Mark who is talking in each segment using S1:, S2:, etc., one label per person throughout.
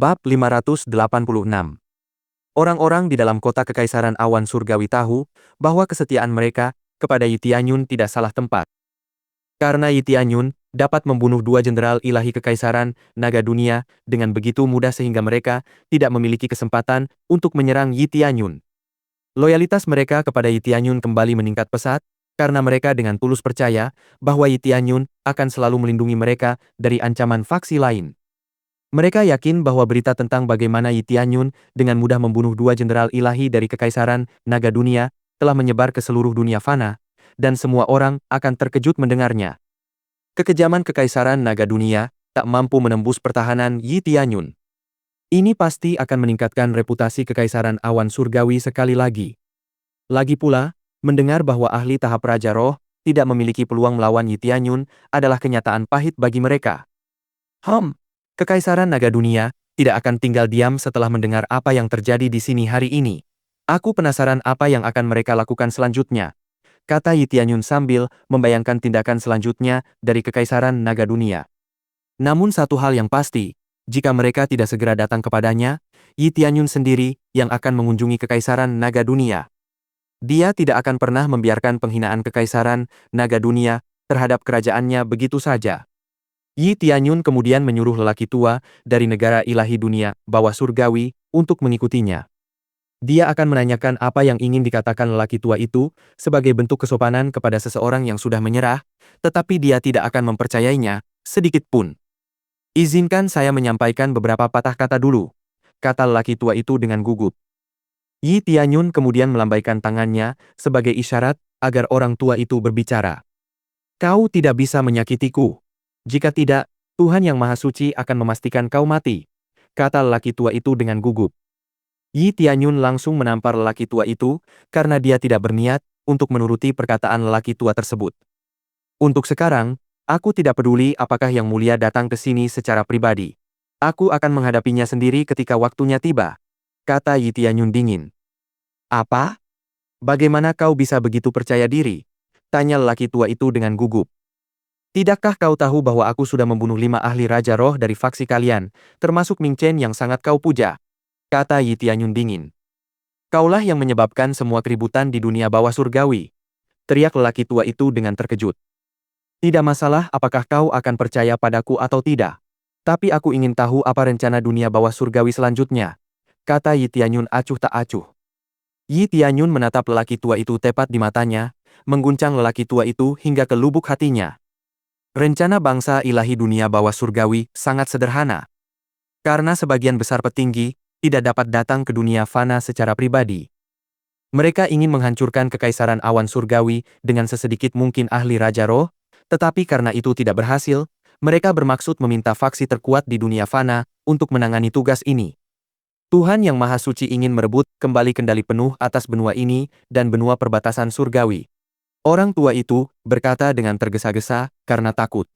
S1: Bab 586. Orang-orang di dalam kota Kekaisaran Awan Surgawi tahu bahwa kesetiaan mereka kepada Yi Tianyun tidak salah tempat. Karena Yi Tianyun dapat membunuh dua jenderal ilahi Kekaisaran Naga Dunia dengan begitu mudah sehingga mereka tidak memiliki kesempatan untuk menyerang Yi Tianyun. Loyalitas mereka kepada Yi Tianyun kembali meningkat pesat, karena mereka dengan tulus percaya bahwa Yi Tianyun akan selalu melindungi mereka dari ancaman faksi lain. Mereka yakin bahwa berita tentang bagaimana Yi Tianyun dengan mudah membunuh dua jenderal ilahi dari Kekaisaran Naga Dunia telah menyebar ke seluruh dunia fana, dan semua orang akan terkejut mendengarnya. Kekejaman Kekaisaran Naga Dunia tak mampu menembus pertahanan Yi Tianyun. Ini pasti akan meningkatkan reputasi Kekaisaran Awan Surgawi sekali lagi. Lagi pula, mendengar bahwa ahli tahap Raja Roh tidak memiliki peluang melawan Yi Tianyun adalah kenyataan pahit bagi mereka. Kekaisaran Naga Dunia tidak akan tinggal diam setelah mendengar apa yang terjadi di sini hari ini. Aku penasaran apa yang akan mereka lakukan selanjutnya, kata Yi Tianyun sambil membayangkan tindakan selanjutnya dari Kekaisaran Naga Dunia. Namun satu hal yang pasti, jika mereka tidak segera datang kepadanya, Yi Tianyun sendiri yang akan mengunjungi Kekaisaran Naga Dunia. Dia tidak akan pernah membiarkan penghinaan Kekaisaran Naga Dunia terhadap kerajaannya begitu saja. Yi Tianyun kemudian menyuruh lelaki tua dari negara ilahi dunia bawah surgawi untuk mengikutinya. Dia akan menanyakan apa yang ingin dikatakan lelaki tua itu sebagai bentuk kesopanan kepada seseorang yang sudah menyerah, tetapi dia tidak akan mempercayainya sedikit pun. Izinkan saya menyampaikan beberapa patah kata dulu, kata lelaki tua itu dengan gugup. Yi Tianyun kemudian melambaikan tangannya sebagai isyarat agar orang tua itu berbicara. Kau tidak bisa menyakitiku. Jika tidak, Tuhan Yang Maha Suci akan memastikan kau mati, kata lelaki tua itu dengan gugup. Yi Tianyun langsung menampar lelaki tua itu karena dia tidak berniat untuk menuruti perkataan lelaki tua tersebut. Untuk sekarang, aku tidak peduli apakah Yang Mulia datang ke sini secara pribadi. Aku akan menghadapinya sendiri ketika waktunya tiba, kata Yi Tianyun dingin. Apa? Bagaimana kau bisa begitu percaya diri? Tanya lelaki tua itu dengan gugup. Tidakkah kau tahu bahwa aku sudah membunuh 5 ahli Raja Roh dari faksi kalian, termasuk Ming Chen yang sangat kau puja? Kata Yi Tianyun dingin. Kaulah yang menyebabkan semua keributan di dunia bawah surgawi, teriak lelaki tua itu dengan terkejut. Tidak masalah apakah kau akan percaya padaku atau tidak. Tapi aku ingin tahu apa rencana dunia bawah surgawi selanjutnya, kata Yi Tianyun acuh tak acuh. Yi Tianyun menatap lelaki tua itu tepat di matanya, mengguncang lelaki tua itu hingga ke lubuk hatinya. Rencana bangsa ilahi dunia bawah surgawi sangat sederhana. Karena sebagian besar petinggi tidak dapat datang ke dunia fana secara pribadi. Mereka ingin menghancurkan Kekaisaran Awan Surgawi dengan sesedikit mungkin ahli Raja Roh, tetapi karena itu tidak berhasil, mereka bermaksud meminta faksi terkuat di dunia fana untuk menangani tugas ini. Tuhan Yang Maha Suci ingin merebut kembali kendali penuh atas benua ini dan benua perbatasan surgawi. Orang tua itu berkata dengan tergesa-gesa karena takut.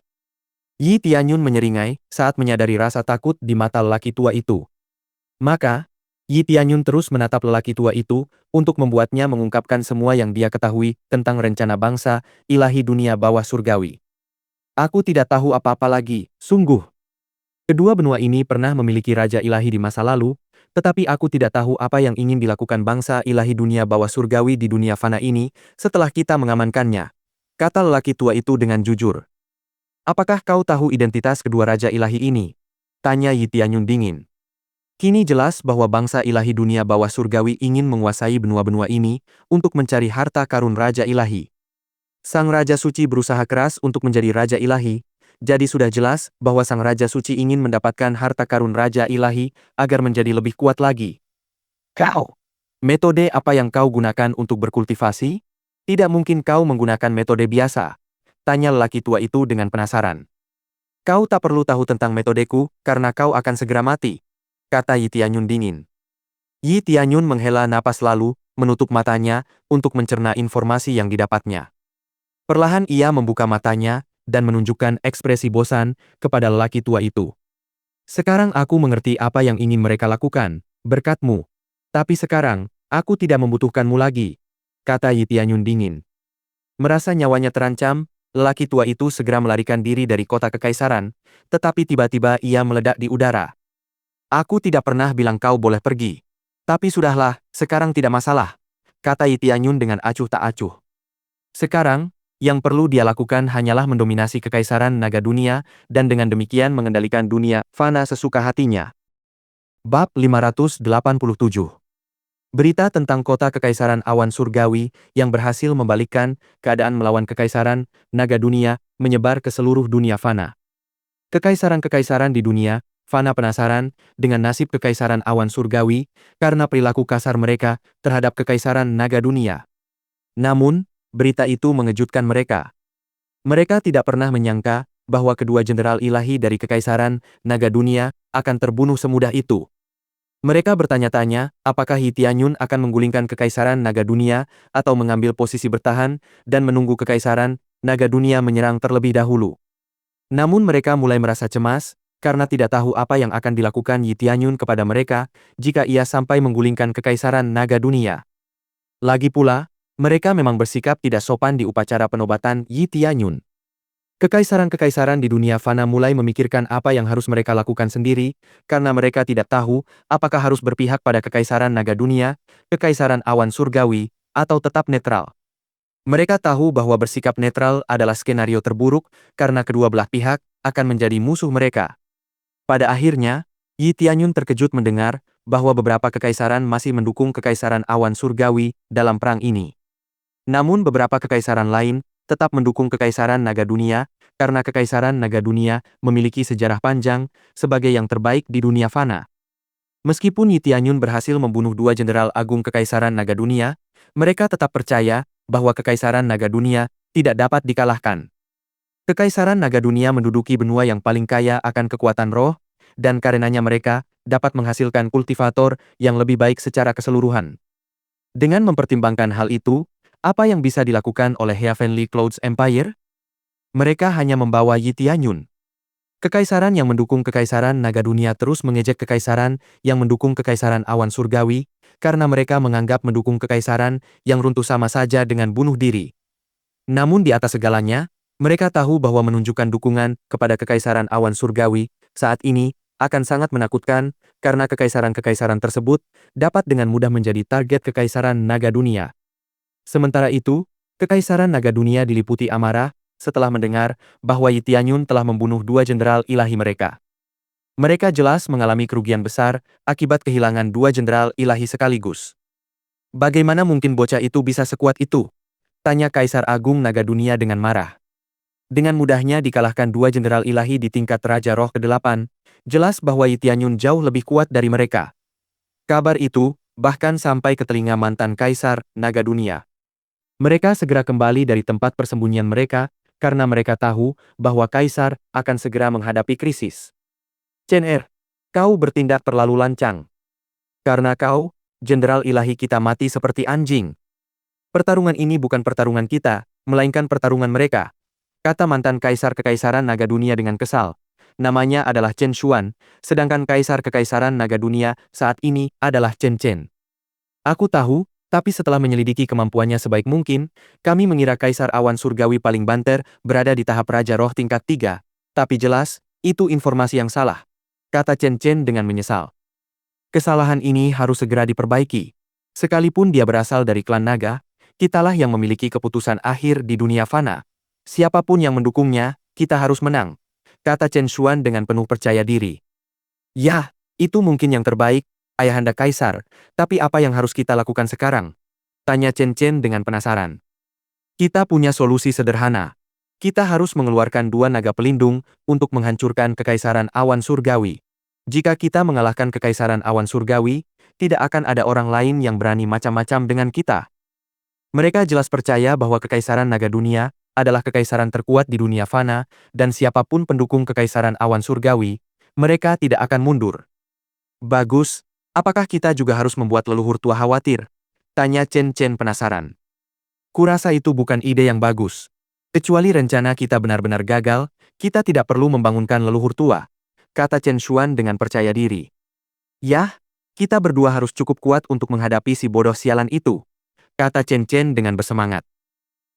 S1: Yi Tianyun menyeringai saat menyadari rasa takut di mata lelaki tua itu. Maka, Yi Tianyun terus menatap lelaki tua itu untuk membuatnya mengungkapkan semua yang dia ketahui tentang rencana bangsa ilahi dunia bawah surgawi. Aku tidak tahu apa-apa lagi, sungguh. Kedua benua ini pernah memiliki raja ilahi di masa lalu, tetapi aku tidak tahu apa yang ingin dilakukan bangsa ilahi dunia bawah surgawi di dunia fana ini setelah kita mengamankannya, kata lelaki tua itu dengan jujur. Apakah kau tahu identitas kedua raja ilahi ini? Tanya Yi Tianyun dingin. Kini jelas bahwa bangsa ilahi dunia bawah surgawi ingin menguasai benua-benua ini untuk mencari harta karun raja ilahi. Sang Raja Suci berusaha keras untuk menjadi raja ilahi, jadi sudah jelas bahwa Sang Raja Suci ingin mendapatkan harta karun Raja Ilahi agar menjadi lebih kuat lagi. Metode apa yang kau gunakan untuk berkultivasi? Tidak mungkin kau menggunakan metode biasa, tanya lelaki tua itu dengan penasaran. Kau tak perlu tahu tentang metodeku karena kau akan segera mati, kata Yi Tianyun dingin. Yi Tianyun menghela napas lalu menutup matanya untuk mencerna informasi yang didapatnya. Perlahan ia membuka matanya dan menunjukkan ekspresi bosan kepada lelaki tua itu. Sekarang aku mengerti apa yang ingin mereka lakukan, berkatmu. Tapi sekarang, aku tidak membutuhkanmu lagi, kata Yi Tianyun dingin. Merasa nyawanya terancam, lelaki tua itu segera melarikan diri dari kota kekaisaran, tetapi tiba-tiba ia meledak di udara. Aku tidak pernah bilang kau boleh pergi. Tapi sudahlah, sekarang tidak masalah, kata Yi Tianyun dengan acuh tak acuh. Sekarang, yang perlu dia lakukan hanyalah mendominasi kekaisaran naga dunia, dan dengan demikian mengendalikan dunia fana sesuka hatinya. Bab 587. Berita tentang kota kekaisaran awan surgawi yang berhasil membalikkan keadaan melawan kekaisaran naga dunia menyebar ke seluruh dunia fana. Kekaisaran-kekaisaran di dunia fana penasaran dengan nasib kekaisaran awan surgawi karena perilaku kasar mereka terhadap kekaisaran naga dunia. Namun, berita itu mengejutkan mereka. Mereka tidak pernah menyangka bahwa kedua jenderal ilahi dari kekaisaran naga dunia akan terbunuh semudah itu. Mereka bertanya-tanya, apakah Yi Tianyun akan menggulingkan kekaisaran naga dunia atau mengambil posisi bertahan dan menunggu kekaisaran naga dunia menyerang terlebih dahulu. Namun mereka mulai merasa cemas karena tidak tahu apa yang akan dilakukan Yi Tianyun kepada mereka jika ia sampai menggulingkan kekaisaran naga dunia. Lagi pula, mereka memang bersikap tidak sopan di upacara penobatan Yi Tianyun. Kekaisaran-kekaisaran di dunia fana mulai memikirkan apa yang harus mereka lakukan sendiri, karena mereka tidak tahu apakah harus berpihak pada kekaisaran naga dunia, kekaisaran awan surgawi, atau tetap netral. Mereka tahu bahwa bersikap netral adalah skenario terburuk, karena kedua belah pihak akan menjadi musuh mereka. Pada akhirnya, Yi Tianyun terkejut mendengar bahwa beberapa kekaisaran masih mendukung kekaisaran awan surgawi dalam perang ini. Namun beberapa kekaisaran lain tetap mendukung kekaisaran naga dunia, karena kekaisaran naga dunia memiliki sejarah panjang sebagai yang terbaik di dunia fana. Meskipun Yi Tianyun berhasil membunuh dua jenderal agung kekaisaran naga dunia, mereka tetap percaya bahwa kekaisaran naga dunia tidak dapat dikalahkan. Kekaisaran naga dunia menduduki benua yang paling kaya akan kekuatan roh, dan karenanya mereka dapat menghasilkan kultivator yang lebih baik secara keseluruhan. Dengan mempertimbangkan hal itu, apa yang bisa dilakukan oleh Heavenly Clouds Empire? Mereka hanya membawa Yi Tianyun. Kekaisaran yang mendukung kekaisaran naga dunia terus mengejek kekaisaran yang mendukung kekaisaran awan surgawi, karena mereka menganggap mendukung kekaisaran yang runtuh sama saja dengan bunuh diri. Namun di atas segalanya, mereka tahu bahwa menunjukkan dukungan kepada kekaisaran awan surgawi saat ini akan sangat menakutkan, karena kekaisaran-kekaisaran tersebut dapat dengan mudah menjadi target kekaisaran naga dunia. Sementara itu, kekaisaran naga dunia diliputi amarah setelah mendengar bahwa Yi Tianyun telah membunuh dua jenderal ilahi mereka. Mereka jelas mengalami kerugian besar akibat kehilangan dua jenderal ilahi sekaligus. Bagaimana mungkin bocah itu bisa sekuat itu? Tanya Kaisar Agung Naga Dunia dengan marah. Dengan mudahnya dikalahkan dua jenderal ilahi di tingkat Raja Roh ke-8, jelas bahwa Yi Tianyun jauh lebih kuat dari mereka. Kabar itu bahkan sampai ke telinga mantan Kaisar Naga Dunia. Mereka segera kembali dari tempat persembunyian mereka, karena mereka tahu bahwa Kaisar akan segera menghadapi krisis. Chen Er, kau bertindak terlalu lancang. Karena kau, jenderal ilahi kita mati seperti anjing. Pertarungan ini bukan pertarungan kita, melainkan pertarungan mereka, kata mantan Kaisar Kekaisaran Naga Dunia dengan kesal. Namanya adalah Chen Xuan, sedangkan Kaisar Kekaisaran Naga Dunia saat ini adalah Chen Chen. Aku tahu, tapi setelah menyelidiki kemampuannya sebaik mungkin, kami mengira Kaisar Awan Surgawi paling banter berada di tahap Raja Roh tingkat 3. Tapi jelas, itu informasi yang salah, kata Chen Chen dengan menyesal. Kesalahan ini harus segera diperbaiki. Sekalipun dia berasal dari klan naga, kitalah yang memiliki keputusan akhir di dunia fana. Siapapun yang mendukungnya, kita harus menang, kata Chen Xuan dengan penuh percaya diri. Ya, itu mungkin yang terbaik, Ayahanda Kaisar, tapi apa yang harus kita lakukan sekarang? Tanya Chen Chen dengan penasaran. Kita punya solusi sederhana. Kita harus mengeluarkan dua naga pelindung untuk menghancurkan kekaisaran awan surgawi. Jika kita mengalahkan kekaisaran awan surgawi, tidak akan ada orang lain yang berani macam-macam dengan kita. Mereka jelas percaya bahwa kekaisaran naga dunia adalah kekaisaran terkuat di dunia fana, dan siapapun pendukung kekaisaran awan surgawi, mereka tidak akan mundur. Bagus. Apakah kita juga harus membuat leluhur tua khawatir? Tanya Chen Chen penasaran. Kurasa itu bukan ide yang bagus. Kecuali rencana kita benar-benar gagal, kita tidak perlu membangunkan leluhur tua, kata Chen Xuan dengan percaya diri. Yah, kita berdua harus cukup kuat untuk menghadapi si bodoh sialan itu, kata Chen Chen dengan bersemangat.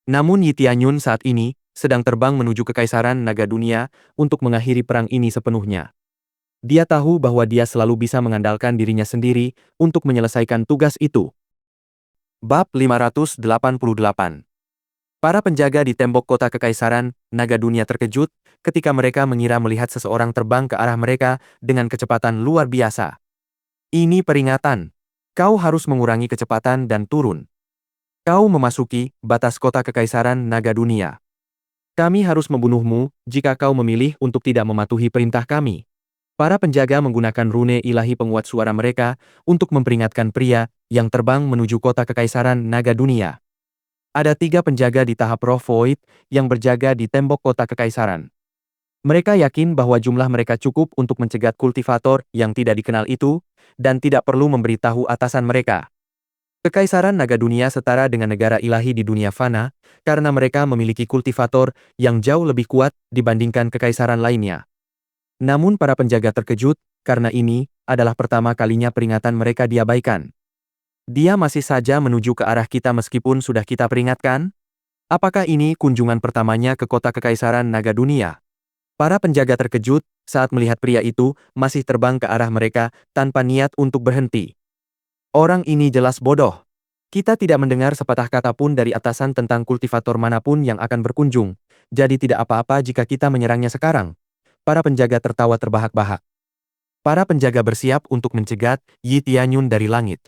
S1: Namun Yi Tianyun saat ini sedang terbang menuju kekaisaran naga dunia untuk mengakhiri perang ini sepenuhnya. Dia tahu bahwa dia selalu bisa mengandalkan dirinya sendiri untuk menyelesaikan tugas itu. Bab 588. Para penjaga di tembok kota kekaisaran naga dunia terkejut ketika mereka mengira melihat seseorang terbang ke arah mereka dengan kecepatan luar biasa. Ini peringatan. Kau harus mengurangi kecepatan dan turun. Kau memasuki batas kota kekaisaran naga dunia. Kami harus membunuhmu jika kau memilih untuk tidak mematuhi perintah kami. Para penjaga menggunakan rune ilahi penguat suara mereka untuk memperingatkan pria yang terbang menuju kota kekaisaran naga dunia. Ada 3 penjaga di tahap roh void yang berjaga di tembok kota kekaisaran. Mereka yakin bahwa jumlah mereka cukup untuk mencegat kultivator yang tidak dikenal itu, dan tidak perlu memberitahu atasan mereka. Kekaisaran naga dunia setara dengan negara ilahi di dunia fana, karena mereka memiliki kultivator yang jauh lebih kuat dibandingkan kekaisaran lainnya. Namun para penjaga terkejut, karena ini adalah pertama kalinya peringatan mereka diabaikan. Dia masih saja menuju ke arah kita meskipun sudah kita peringatkan? Apakah ini kunjungan pertamanya ke kota kekaisaran naga dunia? Para penjaga terkejut saat melihat pria itu masih terbang ke arah mereka tanpa niat untuk berhenti. Orang ini jelas bodoh. Kita tidak mendengar sepatah kata pun dari atasan tentang kultivator manapun yang akan berkunjung, jadi tidak apa-apa jika kita menyerangnya sekarang. Para penjaga tertawa terbahak-bahak. Para penjaga bersiap untuk mencegat Yi Tianyun dari langit.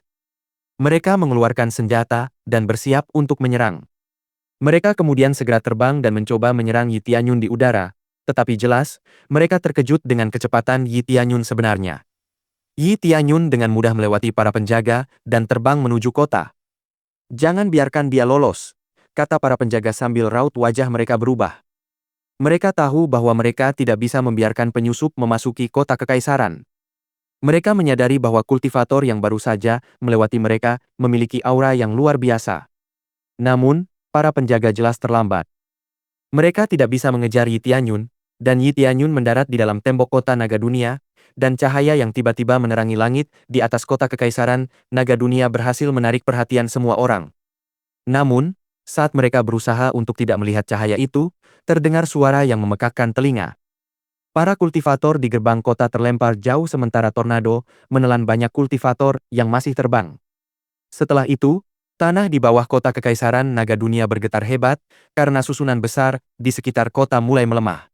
S1: Mereka mengeluarkan senjata dan bersiap untuk menyerang. Mereka kemudian segera terbang dan mencoba menyerang Yi Tianyun di udara, tetapi jelas, mereka terkejut dengan kecepatan Yi Tianyun sebenarnya. Yi Tianyun dengan mudah melewati para penjaga dan terbang menuju kota. Jangan biarkan dia lolos, kata para penjaga sambil raut wajah mereka berubah. Mereka tahu bahwa mereka tidak bisa membiarkan penyusup memasuki kota kekaisaran. Mereka menyadari bahwa kultivator yang baru saja melewati mereka memiliki aura yang luar biasa. Namun, para penjaga jelas terlambat. Mereka tidak bisa mengejar Yi Tianyun, dan Yi Tianyun mendarat di dalam tembok kota naga dunia, dan cahaya yang tiba-tiba menerangi langit di atas kota kekaisaran naga dunia berhasil menarik perhatian semua orang. Namun, saat mereka berusaha untuk tidak melihat cahaya itu, terdengar suara yang memekakkan telinga. Para kultivator di gerbang kota terlempar jauh sementara tornado menelan banyak kultivator yang masih terbang. Setelah itu, tanah di bawah kota kekaisaran naga dunia bergetar hebat karena susunan besar di sekitar kota mulai melemah.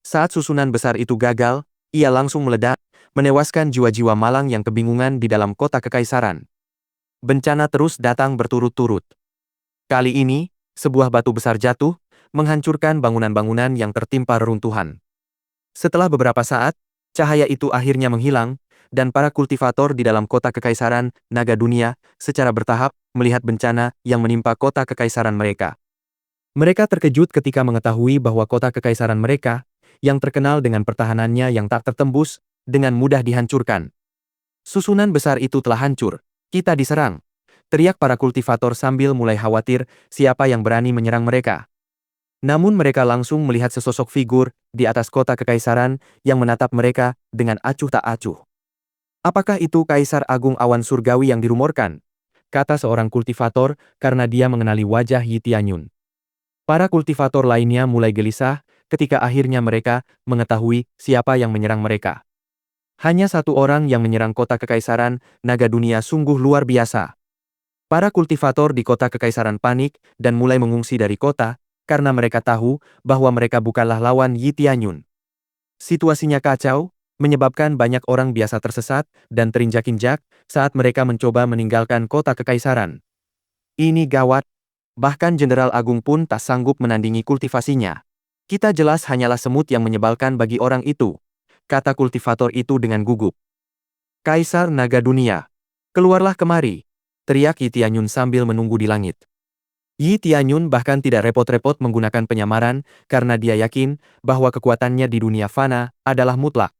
S1: Saat susunan besar itu gagal, ia langsung meledak, menewaskan jiwa-jiwa malang yang kebingungan di dalam kota kekaisaran. Bencana terus datang berturut-turut. Kali ini, sebuah batu besar jatuh, menghancurkan bangunan-bangunan yang tertimpa reruntuhan. Setelah beberapa saat, cahaya itu akhirnya menghilang, dan para kultivator di dalam kota kekaisaran naga dunia secara bertahap melihat bencana yang menimpa kota kekaisaran mereka. Mereka terkejut ketika mengetahui bahwa kota kekaisaran mereka, yang terkenal dengan pertahanannya yang tak tertembus, dengan mudah dihancurkan. Susunan besar itu telah hancur. Kita diserang. Teriak para kultivator sambil mulai khawatir siapa yang berani menyerang mereka. Namun mereka langsung melihat sesosok figur di atas kota kekaisaran yang menatap mereka dengan acuh tak acuh. Apakah itu Kaisar Agung Awan Surgawi yang dirumorkan? Kata seorang kultivator karena dia mengenali wajah Yi Tianyun. Para kultivator lainnya mulai gelisah ketika akhirnya mereka mengetahui siapa yang menyerang mereka. Hanya satu orang yang menyerang kota kekaisaran naga dunia sungguh luar biasa. Para kultivator di kota kekaisaran panik dan mulai mengungsi dari kota karena mereka tahu bahwa mereka bukanlah lawan Yi Tianyun. Situasinya kacau, menyebabkan banyak orang biasa tersesat dan terinjak-injak saat mereka mencoba meninggalkan kota kekaisaran. Ini gawat, bahkan Jenderal Agung pun tak sanggup menandingi kultivasinya. Kita jelas hanyalah semut yang menyebalkan bagi orang itu, kata kultivator itu dengan gugup. Kaisar Naga Dunia, keluarlah kemari, teriak Yi Tianyun sambil menunggu di langit. Yi Tianyun bahkan tidak repot-repot menggunakan penyamaran karena dia yakin bahwa kekuatannya di dunia fana adalah mutlak.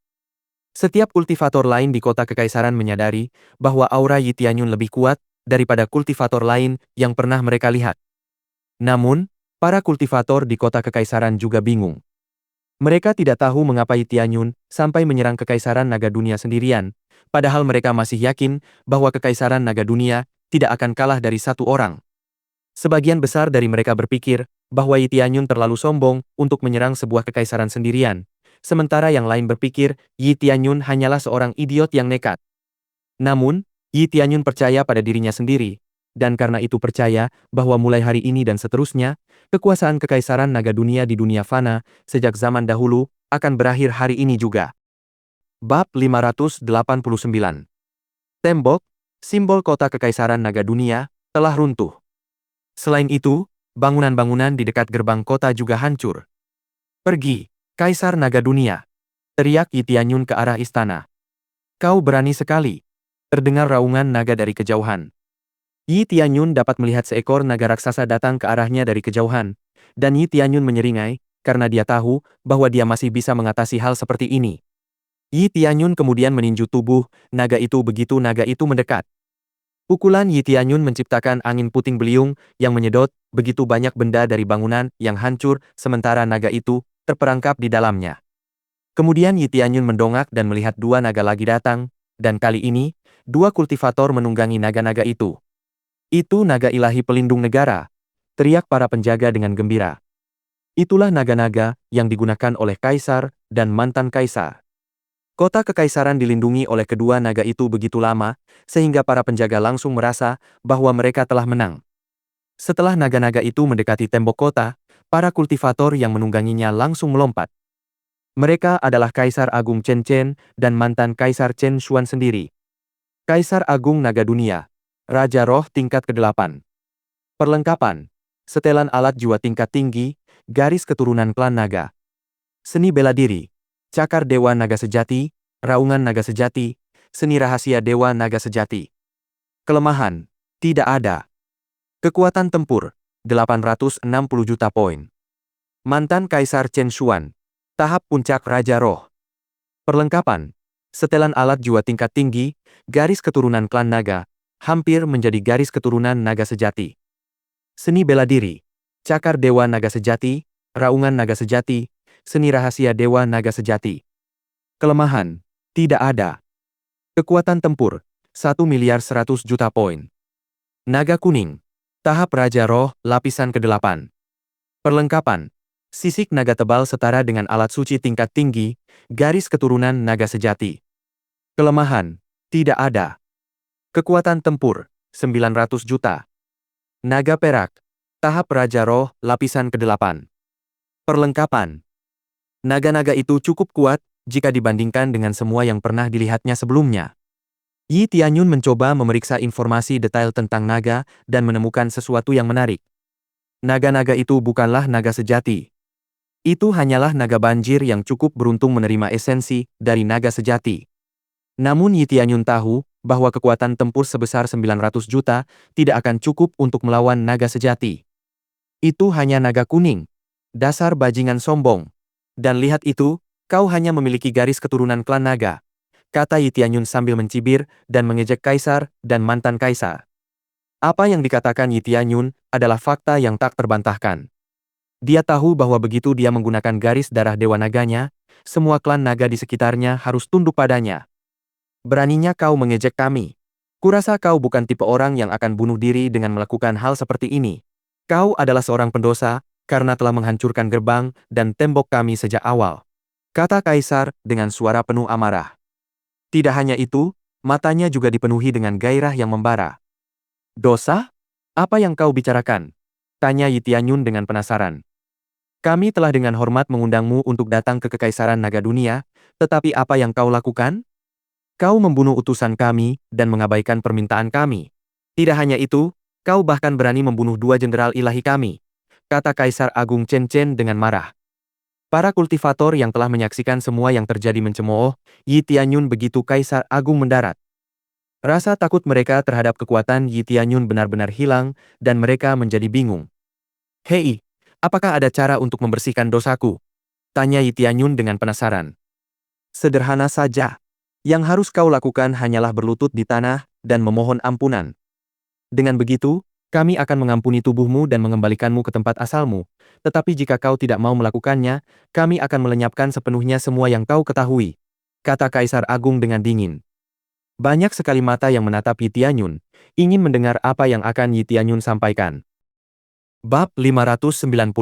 S1: Setiap kultivator lain di kota kekaisaran menyadari bahwa aura Yi Tianyun lebih kuat daripada kultivator lain yang pernah mereka lihat. Namun, para kultivator di kota kekaisaran juga bingung. Mereka tidak tahu mengapa Yi Tianyun sampai menyerang kekaisaran naga dunia sendirian, padahal mereka masih yakin bahwa kekaisaran naga dunia tidak akan kalah dari satu orang. Sebagian besar dari mereka berpikir bahwa Yi Tianyun terlalu sombong untuk menyerang sebuah kekaisaran sendirian, Sementara yang lain berpikir, Yi Tianyun hanyalah seorang idiot yang nekat. Namun, Yi Tianyun percaya pada dirinya sendiri, dan karena itu percaya bahwa mulai hari ini dan seterusnya, kekuasaan kekaisaran naga dunia di dunia fana, sejak zaman dahulu, akan berakhir hari ini juga. Bab 589. Tembok, simbol kota kekaisaran naga dunia, telah runtuh. Selain itu, bangunan-bangunan di dekat gerbang kota juga hancur. Pergi, Kaisar Naga Dunia! Teriak Yi Tianyun ke arah istana. Kau berani sekali! Terdengar raungan naga dari kejauhan. Yi Tianyun dapat melihat seekor naga raksasa datang ke arahnya dari kejauhan, dan Yi Tianyun menyeringai, karena dia tahu bahwa dia masih bisa mengatasi hal seperti ini. Yi Tianyun kemudian meninju tubuh naga itu begitu naga itu mendekat. Pukulan Yi Tianyun menciptakan angin puting beliung yang menyedot begitu banyak benda dari bangunan yang hancur sementara naga itu terperangkap di dalamnya. Kemudian Yi Tianyun mendongak dan melihat dua naga lagi datang, dan kali ini, dua kultivator menunggangi naga-naga itu. Itu naga ilahi pelindung negara, teriak para penjaga dengan gembira. Itulah naga-naga yang digunakan oleh kaisar dan mantan kaisar. Kota kekaisaran dilindungi oleh kedua naga itu begitu lama, sehingga para penjaga langsung merasa bahwa mereka telah menang. Setelah naga-naga itu mendekati tembok kota, para kultivator yang menungganginya langsung melompat. Mereka adalah Kaisar Agung Chen Chen dan mantan Kaisar Chen Xuan sendiri. Kaisar Agung Naga Dunia, Raja Roh tingkat ke-8. Perlengkapan, setelan alat jiwa tingkat tinggi, garis keturunan klan naga. Seni bela diri, cakar dewa naga sejati, raungan naga sejati, seni rahasia dewa naga sejati. Kelemahan, tidak ada. Kekuatan tempur, 860 juta poin. Mantan Kaisar Chen Xuan, tahap puncak Raja Roh. Perlengkapan, setelan alat jiwa tingkat tinggi, garis keturunan klan naga, hampir menjadi garis keturunan naga sejati. Seni bela diri, cakar dewa naga sejati, raungan naga sejati, seni rahasia dewa naga sejati. Kelemahan, tidak ada. Kekuatan tempur, 1.100.000.000 poin. Naga kuning, tahap Raja Roh, lapisan ke-8. Perlengkapan, sisik naga tebal setara dengan alat suci tingkat tinggi, garis keturunan naga sejati. Kelemahan, tidak ada. Kekuatan tempur, 900 juta. Naga perak, tahap Raja Roh, lapisan ke-8. Perlengkapan, naga-naga itu cukup kuat jika dibandingkan dengan semua yang pernah dilihatnya sebelumnya. Yi Tianyun mencoba memeriksa informasi detail tentang naga dan menemukan sesuatu yang menarik. Naga-naga itu bukanlah naga sejati. Itu hanyalah naga banjir yang cukup beruntung menerima esensi dari naga sejati. Namun Yi Tianyun tahu bahwa kekuatan tempur sebesar 900 juta tidak akan cukup untuk melawan naga sejati. Itu hanya naga kuning. Dasar bajingan sombong. Dan lihat itu, kau hanya memiliki garis keturunan klan naga, kata Yi Tianyun sambil mencibir dan mengejek kaisar dan mantan kaisar. Apa yang dikatakan Yi Tianyun adalah fakta yang tak terbantahkan. Dia tahu bahwa begitu dia menggunakan garis darah dewa naganya, semua klan naga di sekitarnya harus tunduk padanya. Beraninya kau mengejek kami. Kurasa kau bukan tipe orang yang akan bunuh diri dengan melakukan hal seperti ini. Kau adalah seorang pendosa karena telah menghancurkan gerbang dan tembok kami sejak awal, kata kaisar dengan suara penuh amarah. Tidak hanya itu, matanya juga dipenuhi dengan gairah yang membara. Dosa? Apa yang kau bicarakan? Tanya Yi Tianyun dengan penasaran. Kami telah dengan hormat mengundangmu untuk datang ke Kekaisaran Naga Dunia, tetapi apa yang kau lakukan? Kau membunuh utusan kami dan mengabaikan permintaan kami. Tidak hanya itu, kau bahkan berani membunuh dua jenderal ilahi kami, kata Kaisar Agung Chen Chen dengan marah. Para kultivator yang telah menyaksikan semua yang terjadi mencemooh Yi Tianyun begitu Kaisar Agung mendarat. Rasa takut mereka terhadap kekuatan Yi Tianyun benar-benar hilang dan mereka menjadi bingung. Hei, apakah ada cara untuk membersihkan dosaku? Tanya Yi Tianyun dengan penasaran. Sederhana saja. Yang harus kau lakukan hanyalah berlutut di tanah dan memohon ampunan. Dengan begitu, kami akan mengampuni tubuhmu dan mengembalikanmu ke tempat asalmu. Tetapi jika kau tidak mau melakukannya, kami akan melenyapkan sepenuhnya semua yang kau ketahui, kata Kaisar Agung dengan dingin. Banyak sekali mata yang menatap Yi Tianyun, ingin mendengar apa yang akan Yi Tianyun sampaikan. Bab 590.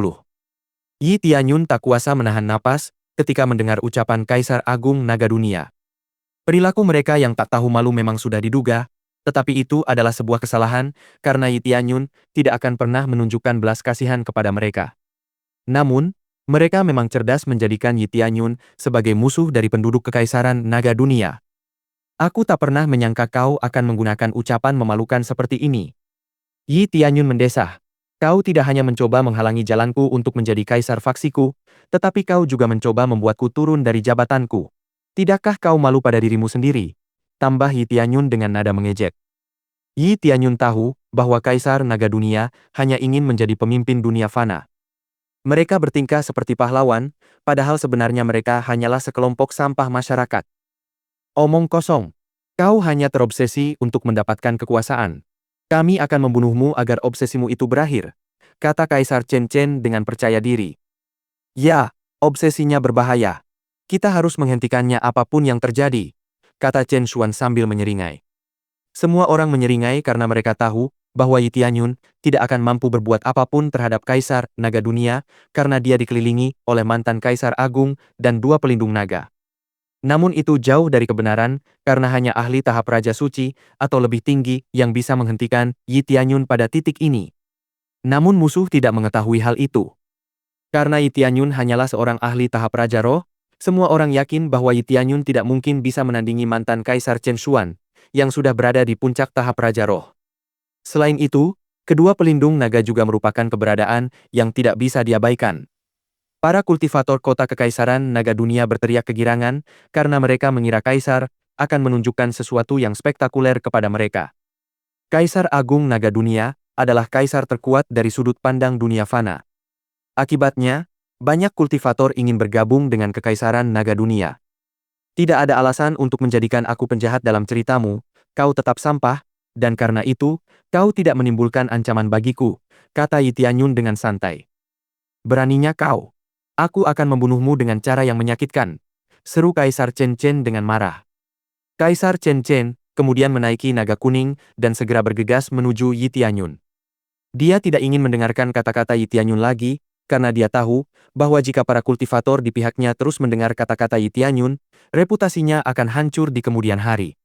S1: Yi Tianyun tak kuasa menahan napas, ketika mendengar ucapan Kaisar Agung Naga Dunia. Perilaku mereka yang tak tahu malu memang sudah diduga, tetapi itu adalah sebuah kesalahan karena Yi Tianyun tidak akan pernah menunjukkan belas kasihan kepada mereka. Namun, mereka memang cerdas menjadikan Yi Tianyun sebagai musuh dari penduduk Kekaisaran Naga Dunia. Aku tak pernah menyangka kau akan menggunakan ucapan memalukan seperti ini. Yi Tianyun mendesah. Kau tidak hanya mencoba menghalangi jalanku untuk menjadi kaisar faksiku, tetapi kau juga mencoba membuatku turun dari jabatanku. Tidakkah kau malu pada dirimu sendiri? Tambah Yi Tianyun dengan nada mengejek. Yi Tianyun tahu bahwa Kaisar Naga Dunia hanya ingin menjadi pemimpin dunia fana. Mereka bertingkah seperti pahlawan, padahal sebenarnya mereka hanyalah sekelompok sampah masyarakat. Omong kosong. Kau hanya terobsesi untuk mendapatkan kekuasaan. Kami akan membunuhmu agar obsesimu itu berakhir, kata Kaisar Chen Chen dengan percaya diri. Ya, obsesinya berbahaya. Kita harus menghentikannya apapun yang terjadi, kata Chen Xuan sambil menyeringai. Semua orang menyeringai karena mereka tahu bahwa Yi Tianyun tidak akan mampu berbuat apapun terhadap Kaisar Naga Dunia karena dia dikelilingi oleh mantan Kaisar Agung dan dua pelindung naga. Namun itu jauh dari kebenaran karena hanya ahli tahap Raja Suci atau lebih tinggi yang bisa menghentikan Yi Tianyun pada titik ini. Namun musuh tidak mengetahui hal itu. Karena Yi Tianyun hanyalah seorang ahli tahap Raja Roh, semua orang yakin bahwa Yi Tianyun tidak mungkin bisa menandingi mantan Kaisar Chen Xuan yang sudah berada di puncak tahap Raja Roh. Selain itu, kedua pelindung naga juga merupakan keberadaan yang tidak bisa diabaikan. Para kultivator kota Kekaisaran Naga Dunia berteriak kegirangan karena mereka mengira Kaisar akan menunjukkan sesuatu yang spektakuler kepada mereka. Kaisar Agung Naga Dunia adalah kaisar terkuat dari sudut pandang dunia fana. Akibatnya, banyak kultivator ingin bergabung dengan Kekaisaran Naga Dunia. Tidak ada alasan untuk menjadikan aku penjahat dalam ceritamu, kau tetap sampah, dan karena itu, kau tidak menimbulkan ancaman bagiku, kata Yi Tianyun dengan santai. Beraninya kau. Aku akan membunuhmu dengan cara yang menyakitkan, seru Kaisar Chen Chen dengan marah. Kaisar Chen Chen kemudian menaiki naga kuning dan segera bergegas menuju Yi Tianyun. Dia tidak ingin mendengarkan kata-kata Yi Tianyun lagi, karena dia tahu bahwa jika para kultivator di pihaknya terus mendengar kata-kata Yi Tianyun, reputasinya akan hancur di kemudian hari.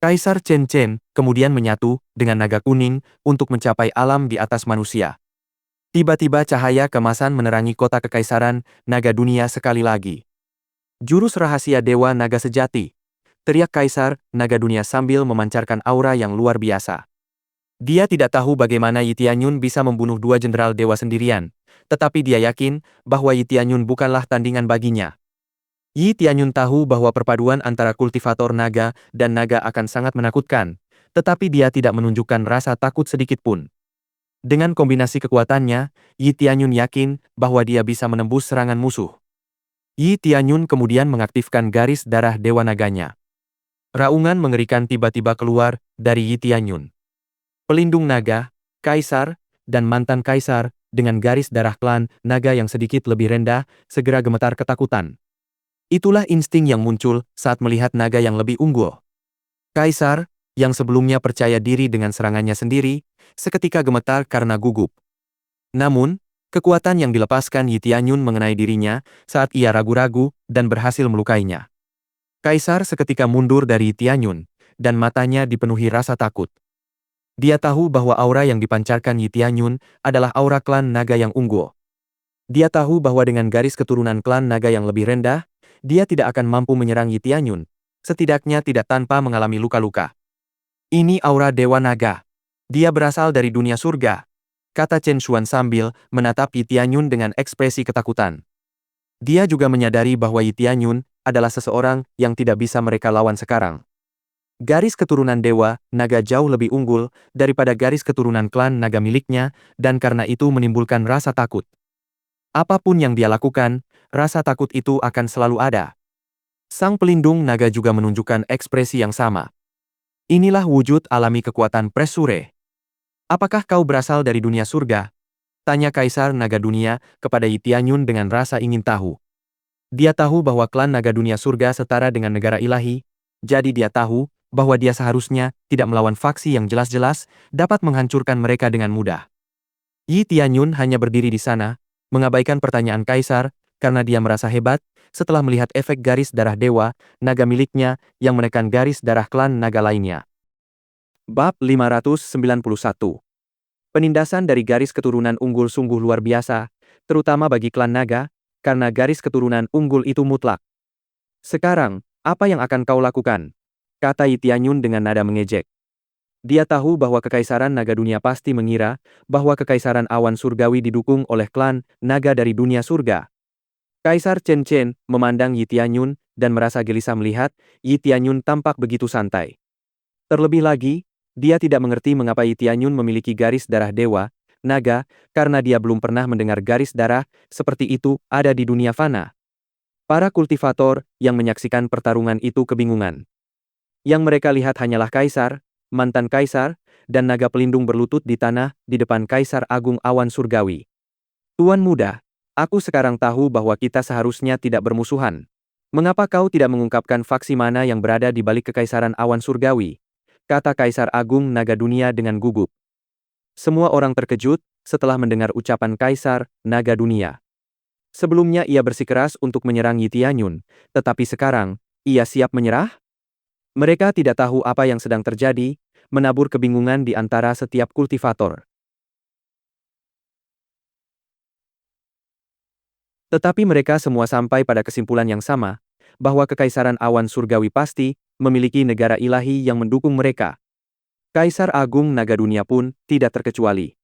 S1: Kaisar Chen Chen kemudian menyatu dengan naga kuning untuk mencapai alam di atas manusia. Tiba-tiba cahaya kemasan menerangi kota Kekaisaran Naga Dunia sekali lagi. Jurus rahasia Dewa Naga Sejati, teriak Kaisar Naga Dunia sambil memancarkan aura yang luar biasa. Dia tidak tahu bagaimana Yi Tianyun bisa membunuh dua jenderal dewa sendirian, tetapi dia yakin bahwa Yi Tianyun bukanlah tandingan baginya. Yi Tianyun tahu bahwa perpaduan antara kultivator naga dan naga akan sangat menakutkan, tetapi dia tidak menunjukkan rasa takut sedikit pun. Dengan kombinasi kekuatannya, Yi Tianyun yakin bahwa dia bisa menembus serangan musuh. Yi Tianyun kemudian mengaktifkan garis darah Dewa Naganya. Raungan mengerikan tiba-tiba keluar dari Yi Tianyun. Pelindung naga, kaisar, dan mantan kaisar, dengan garis darah klan naga yang sedikit lebih rendah, segera gemetar ketakutan. Itulah insting yang muncul saat melihat naga yang lebih unggul. Kaisar, yang sebelumnya percaya diri dengan serangannya sendiri, seketika gemetar karena gugup. Namun, kekuatan yang dilepaskan Yi Tianyun mengenai dirinya saat ia ragu-ragu dan berhasil melukainya. Kaisar seketika mundur dari Yi Tianyun, dan matanya dipenuhi rasa takut. Dia tahu bahwa aura yang dipancarkan Yi Tianyun adalah aura klan naga yang unggul. Dia tahu bahwa dengan garis keturunan klan naga yang lebih rendah, dia tidak akan mampu menyerang Yi Tianyun, setidaknya tidak tanpa mengalami luka-luka. Ini aura Dewa Naga. Dia berasal dari dunia surga, kata Chen Xuan sambil menatap Yi Tianyun dengan ekspresi ketakutan. Dia juga menyadari bahwa Yi Tianyun adalah seseorang yang tidak bisa mereka lawan sekarang. Garis keturunan Dewa Naga jauh lebih unggul daripada garis keturunan klan naga miliknya, dan karena itu menimbulkan rasa takut. Apapun yang dia lakukan, rasa takut itu akan selalu ada. Sang pelindung naga juga menunjukkan ekspresi yang sama. Inilah wujud alami kekuatan Presure. Apakah kau berasal dari dunia surga? Tanya Kaisar Naga Dunia kepada Yi Tianyun dengan rasa ingin tahu. Dia tahu bahwa klan Naga Dunia Surga setara dengan negara ilahi, jadi dia tahu bahwa dia seharusnya tidak melawan faksi yang jelas-jelas dapat menghancurkan mereka dengan mudah. Yi Tianyun hanya berdiri di sana, mengabaikan pertanyaan Kaisar, karena dia merasa hebat setelah melihat efek garis darah dewa naga miliknya yang menekan garis darah klan naga lainnya. Bab 591. Penindasan dari garis keturunan unggul sungguh luar biasa, terutama bagi klan naga, karena garis keturunan unggul itu mutlak. Sekarang, apa yang akan kau lakukan? Kata Yi Tianyun dengan nada mengejek. Dia tahu bahwa Kekaisaran Naga Dunia pasti mengira bahwa Kekaisaran Awan Surgawi didukung oleh klan naga dari dunia surga. Kaisar Chen Chen memandang Yi Tianyun dan merasa gelisah melihat Yi Tianyun tampak begitu santai. Terlebih lagi, dia tidak mengerti mengapa Yi Tianyun memiliki garis darah dewa naga, karena dia belum pernah mendengar garis darah seperti itu ada di dunia fana. Para kultivator yang menyaksikan pertarungan itu kebingungan. Yang mereka lihat hanyalah kaisar, mantan kaisar, dan naga pelindung berlutut di tanah di depan Kaisar Agung Awan Surgawi. Tuan muda, aku sekarang tahu bahwa kita seharusnya tidak bermusuhan. Mengapa kau tidak mengungkapkan faksi mana yang berada di balik Kekaisaran Awan Surgawi? Kata Kaisar Agung Naga Dunia dengan gugup. Semua orang terkejut setelah mendengar ucapan Kaisar Naga Dunia. Sebelumnya ia bersikeras untuk menyerang Yi Tianyun, tetapi sekarang, ia siap menyerah? Mereka tidak tahu apa yang sedang terjadi, menabur kebingungan di antara setiap kultivator. Tetapi mereka semua sampai pada kesimpulan yang sama, bahwa Kekaisaran Awan Surgawi pasti memiliki negara ilahi yang mendukung mereka. Kaisar Agung Naga Dunia pun tidak terkecuali.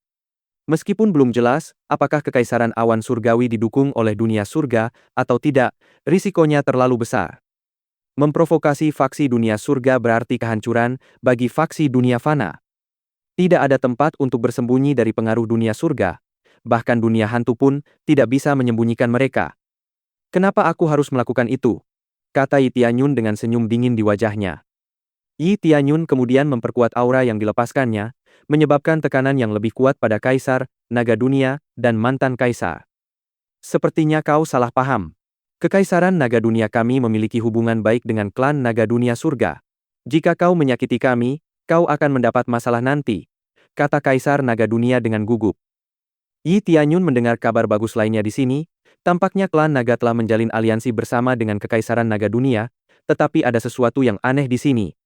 S1: Meskipun belum jelas apakah Kekaisaran Awan Surgawi didukung oleh dunia surga atau tidak, risikonya terlalu besar. Memprovokasi faksi dunia surga berarti kehancuran bagi faksi dunia fana. Tidak ada tempat untuk bersembunyi dari pengaruh dunia surga, bahkan dunia hantu pun tidak bisa menyembunyikan mereka. Kenapa aku harus melakukan itu? Kata Yi Tianyun dengan senyum dingin di wajahnya. Yi Tianyun kemudian memperkuat aura yang dilepaskannya, menyebabkan tekanan yang lebih kuat pada Kaisar, Naga Dunia, dan mantan Kaisar. Sepertinya kau salah paham. Kekaisaran Naga Dunia kami memiliki hubungan baik dengan klan Naga Dunia Surga. Jika kau menyakiti kami, kau akan mendapat masalah nanti, kata Kaisar Naga Dunia dengan gugup. Yi Tianyun mendengar kabar bagus lainnya di sini, tampaknya klan naga telah menjalin aliansi bersama dengan Kekaisaran Naga Dunia, tetapi ada sesuatu yang aneh di sini.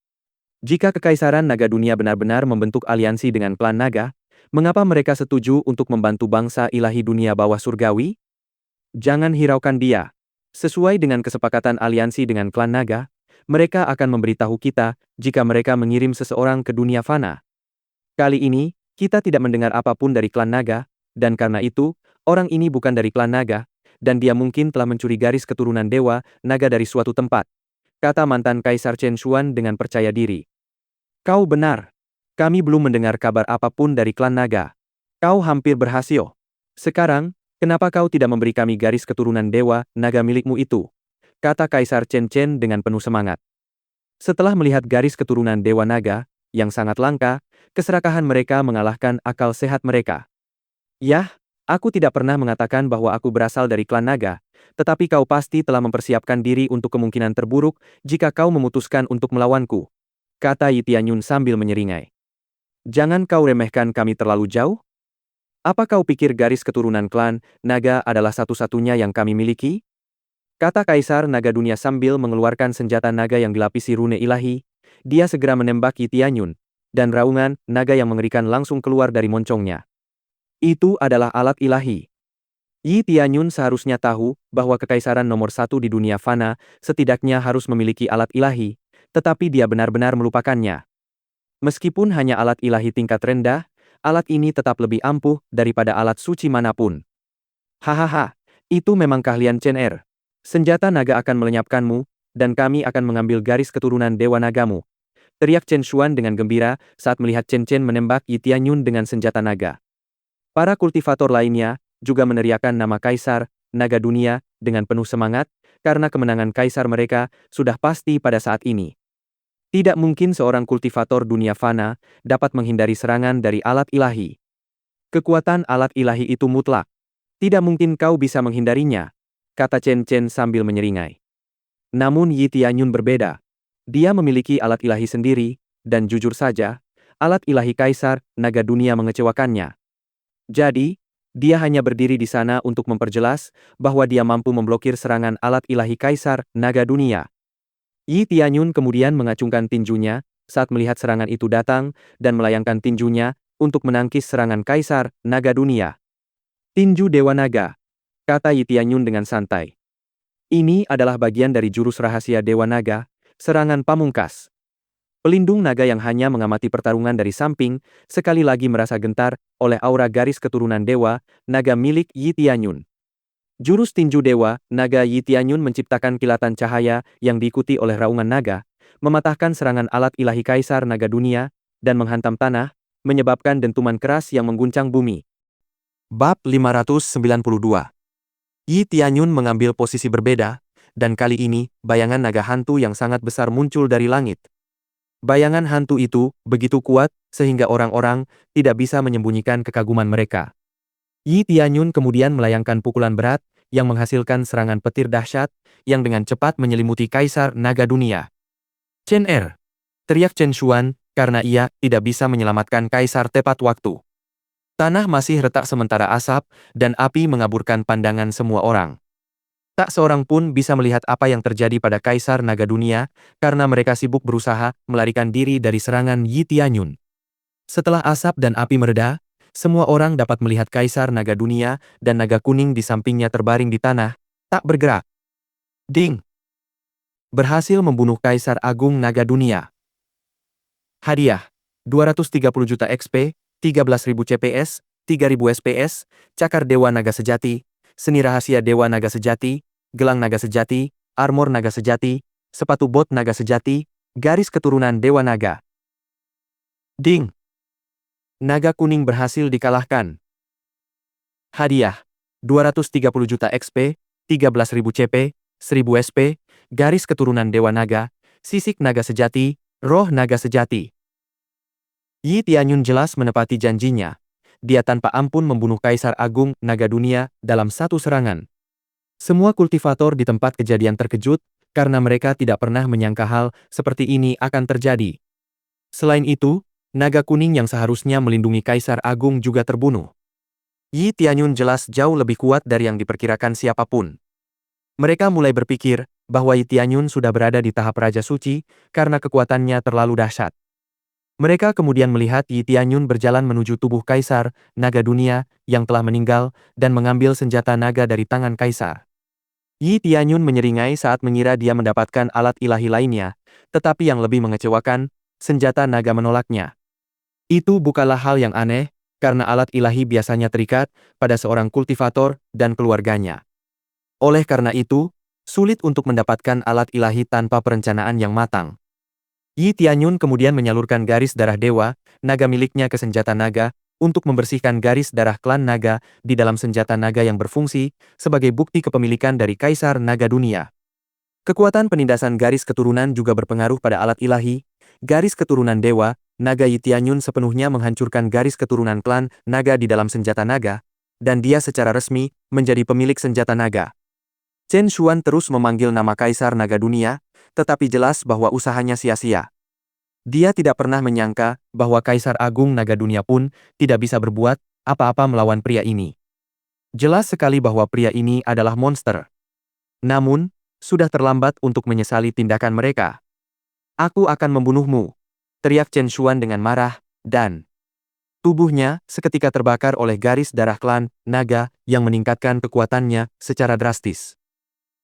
S1: Jika Kekaisaran Naga Dunia benar-benar membentuk aliansi dengan klan naga, mengapa mereka setuju untuk membantu bangsa ilahi dunia bawah surgawi? Jangan hiraukan dia. Sesuai dengan kesepakatan aliansi dengan klan naga, mereka akan memberitahu kita jika mereka mengirim seseorang ke dunia fana. Kali ini, kita tidak mendengar apapun dari klan naga, dan karena itu, orang ini bukan dari klan naga, dan dia mungkin telah mencuri garis keturunan dewa naga dari suatu tempat, kata mantan Kaisar Chen Xuan dengan percaya diri. Kau benar. Kami belum mendengar kabar apapun dari klan naga. Kau hampir berhasil. Sekarang, kenapa kau tidak memberi kami garis keturunan dewa naga milikmu itu? Kata Kaisar Chen Chen dengan penuh semangat. Setelah melihat garis keturunan dewa naga, yang sangat langka, keserakahan mereka mengalahkan akal sehat mereka. Yah, aku tidak pernah mengatakan bahwa aku berasal dari klan naga, tetapi kau pasti telah mempersiapkan diri untuk kemungkinan terburuk jika kau memutuskan untuk melawanku, kata Yi Tianyun sambil menyeringai. Jangan kau remehkan kami terlalu jauh? Apa kau pikir garis keturunan klan naga adalah satu-satunya yang kami miliki? Kata Kaisar Naga Dunia sambil mengeluarkan senjata naga yang dilapisi rune ilahi. Dia segera menembak Yi Tianyun, dan raungan naga yang mengerikan langsung keluar dari moncongnya. Itu adalah alat ilahi. Yi Tianyun seharusnya tahu bahwa kekaisaran nomor satu di dunia fana setidaknya harus memiliki alat ilahi, tetapi dia benar-benar melupakannya. Meskipun hanya alat ilahi tingkat rendah, alat ini tetap lebih ampuh daripada alat suci manapun. Hahaha, itu memang keahlian Chen Er. Senjata naga akan melenyapkanmu, dan kami akan mengambil garis keturunan dewa nagamu, teriak Chen Xuan dengan gembira saat melihat Chen Chen menembak Yi Tianyun dengan senjata naga. Para kultivator lainnya juga meneriakkan nama Kaisar Naga Dunia dengan penuh semangat, karena kemenangan Kaisar mereka sudah pasti pada saat ini. Tidak mungkin seorang kultivator dunia fana dapat menghindari serangan dari alat ilahi. Kekuatan alat ilahi itu mutlak. Tidak mungkin kau bisa menghindarinya, kata Chen Chen sambil menyeringai. Namun Yi Tianyun berbeda. Dia memiliki alat ilahi sendiri, dan jujur saja, alat ilahi Kaisar Naga Dunia mengecewakannya. Jadi, Dia hanya berdiri di sana untuk memperjelas bahwa dia mampu memblokir serangan alat ilahi Kaisar Naga Dunia. Yi Tianyun kemudian mengacungkan tinjunya saat melihat serangan itu datang dan melayangkan tinjunya untuk menangkis serangan Kaisar Naga Dunia. Tinju Dewa Naga, kata Yi Tianyun dengan santai. Ini adalah bagian dari jurus rahasia Dewa Naga, serangan pamungkas. Pelindung naga yang hanya mengamati pertarungan dari samping, sekali lagi merasa gentar oleh aura garis keturunan Dewa Naga milik Yi Tianyun. Jurus tinju Dewa Naga Yi Tianyun menciptakan kilatan cahaya yang diikuti oleh raungan naga, mematahkan serangan alat ilahi Kaisar Naga Dunia, dan menghantam tanah, menyebabkan dentuman keras yang mengguncang bumi. Bab 592. Yi Tianyun mengambil posisi berbeda, dan kali ini, bayangan naga hantu yang sangat besar muncul dari langit. Bayangan hantu itu begitu kuat sehingga orang-orang tidak bisa menyembunyikan kekaguman mereka. Yi Tianyun kemudian melayangkan pukulan berat yang menghasilkan serangan petir dahsyat yang dengan cepat menyelimuti Kaisar Naga Dunia. Chen Er, teriak Chen Xuan karena ia tidak bisa menyelamatkan Kaisar tepat waktu. Tanah masih retak sementara asap dan api mengaburkan pandangan semua orang. Tak seorang pun bisa melihat apa yang terjadi pada Kaisar Naga Dunia, karena mereka sibuk berusaha melarikan diri dari serangan Yi Tianyun. Setelah asap dan api mereda, semua orang dapat melihat Kaisar Naga Dunia dan naga kuning di sampingnya terbaring di tanah, tak bergerak. Ding! Berhasil membunuh Kaisar Agung Naga Dunia. Hadiah, 230 juta XP, 13.000 CPS, 3.000 SPS, Cakar Dewa Naga Sejati, Seni Rahasia Dewa Naga Sejati, Gelang Naga Sejati, Armor Naga Sejati, Sepatu Bot Naga Sejati, Garis Keturunan Dewa Naga. Ding! Naga kuning berhasil dikalahkan. Hadiah, 230 juta XP, 13.000 CP, 1.000 SP, Garis Keturunan Dewa Naga, Sisik Naga Sejati, Roh Naga Sejati. Yi Tianyun jelas menepati janjinya. Dia tanpa ampun membunuh Kaisar Agung Naga Dunia dalam satu serangan. Semua kultivator di tempat kejadian terkejut, karena mereka tidak pernah menyangka hal seperti ini akan terjadi. Selain itu, naga kuning yang seharusnya melindungi Kaisar Agung juga terbunuh. Yi Tianyun jelas jauh lebih kuat dari yang diperkirakan siapapun. Mereka mulai berpikir bahwa Yi Tianyun sudah berada di tahap Raja Suci karena kekuatannya terlalu dahsyat. Mereka kemudian melihat Yi Tianyun berjalan menuju tubuh Kaisar Naga Dunia yang telah meninggal dan mengambil senjata naga dari tangan Kaisar. Yi Tianyun menyeringai saat mengira dia mendapatkan alat ilahi lainnya, tetapi yang lebih mengecewakan, senjata naga menolaknya. Itu bukanlah hal yang aneh, karena alat ilahi biasanya terikat pada seorang kultivator dan keluarganya. Oleh karena itu, sulit untuk mendapatkan alat ilahi tanpa perencanaan yang matang. Yi Tianyun kemudian menyalurkan garis darah dewa naga miliknya ke senjata naga untuk membersihkan garis darah klan naga di dalam senjata naga yang berfungsi sebagai bukti kepemilikan dari Kaisar Naga Dunia. Kekuatan penindasan garis keturunan juga berpengaruh pada alat ilahi. Garis keturunan dewa naga Yi Tianyun sepenuhnya menghancurkan garis keturunan klan naga di dalam senjata naga, dan dia secara resmi menjadi pemilik senjata naga. Chen Xuan terus memanggil nama Kaisar Naga Dunia, tetapi jelas bahwa usahanya sia-sia. Dia tidak pernah menyangka bahwa Kaisar Agung Naga Dunia pun tidak bisa berbuat apa-apa melawan pria ini. Jelas sekali bahwa pria ini adalah monster. Namun, sudah terlambat untuk menyesali tindakan mereka. Aku akan membunuhmu, teriak Chen Xuan dengan marah, dan tubuhnya seketika terbakar oleh garis darah klan naga yang meningkatkan kekuatannya secara drastis.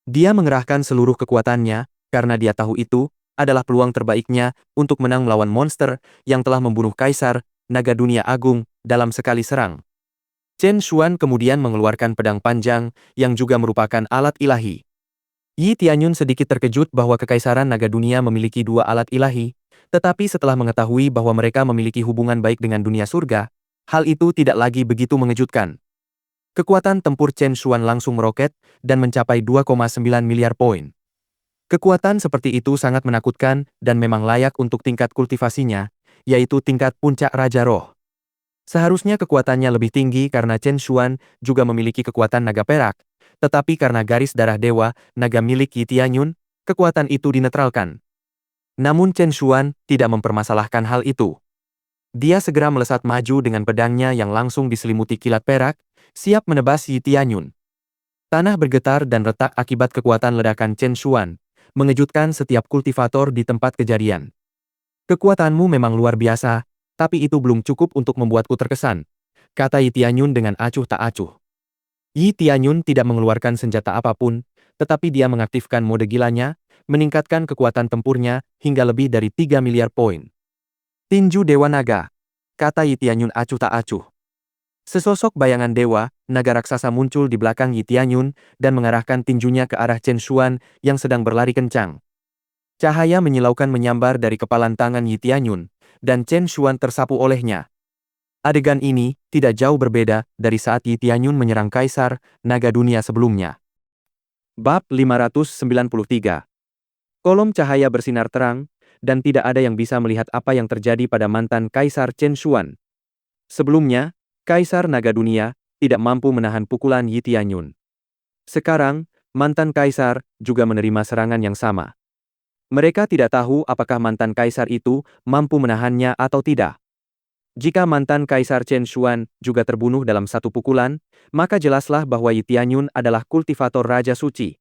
S1: Dia mengerahkan seluruh kekuatannya, karena dia tahu itu adalah peluang terbaiknya untuk menang melawan monster yang telah membunuh Kaisar Naga Dunia Agung dalam sekali serang. Chen Xuan kemudian mengeluarkan pedang panjang yang juga merupakan alat ilahi. Yi Tianyun sedikit terkejut bahwa Kekaisaran Naga Dunia memiliki dua alat ilahi, tetapi setelah mengetahui bahwa mereka memiliki hubungan baik dengan dunia surga, hal itu tidak lagi begitu mengejutkan. Kekuatan tempur Chen Xuan langsung meroket dan mencapai 2,9 miliar poin. Kekuatan seperti itu sangat menakutkan dan memang layak untuk tingkat kultivasinya, yaitu tingkat puncak Raja Roh. Seharusnya kekuatannya lebih tinggi karena Chen Xuan juga memiliki kekuatan naga perak, tetapi karena garis darah dewa naga milik Yi Tianyun, kekuatan itu dinetralkan. Namun Chen Xuan tidak mempermasalahkan hal itu. Dia segera melesat maju dengan pedangnya yang langsung diselimuti kilat perak, siap menebas Yi Tianyun. Tanah bergetar dan retak akibat kekuatan ledakan Chen Xuan, mengejutkan setiap kultivator di tempat kejadian. Kekuatanmu memang luar biasa, tapi itu belum cukup untuk membuatku terkesan, kata Yi Tianyun dengan acuh tak acuh. Yi Tianyun tidak mengeluarkan senjata apapun, tetapi dia mengaktifkan mode gilanya, meningkatkan kekuatan tempurnya hingga lebih dari 3 miliar poin. Tinju Dewa Naga, kata Yi Tianyun acuh tak acuh. Sesosok bayangan dewa, naga raksasa muncul di belakang Yi Tianyun dan mengarahkan tinjunya ke arah Chen Xuan yang sedang berlari kencang. Cahaya menyilaukan menyambar dari kepalan tangan Yi Tianyun, dan Chen Xuan tersapu olehnya. Adegan ini tidak jauh berbeda dari saat Yi Tianyun menyerang Kaisar Naga Dunia sebelumnya. Bab 593. Kolom cahaya bersinar terang, dan tidak ada yang bisa melihat apa yang terjadi pada mantan Kaisar Chen Xuan. Sebelumnya, Kaisar Naga Dunia tidak mampu menahan pukulan Yi Tianyun. Sekarang, mantan Kaisar juga menerima serangan yang sama. Mereka tidak tahu apakah mantan Kaisar itu mampu menahannya atau tidak. Jika mantan Kaisar Chen Xuan juga terbunuh dalam satu pukulan, maka jelaslah bahwa Yi Tianyun adalah kultivator Raja Suci.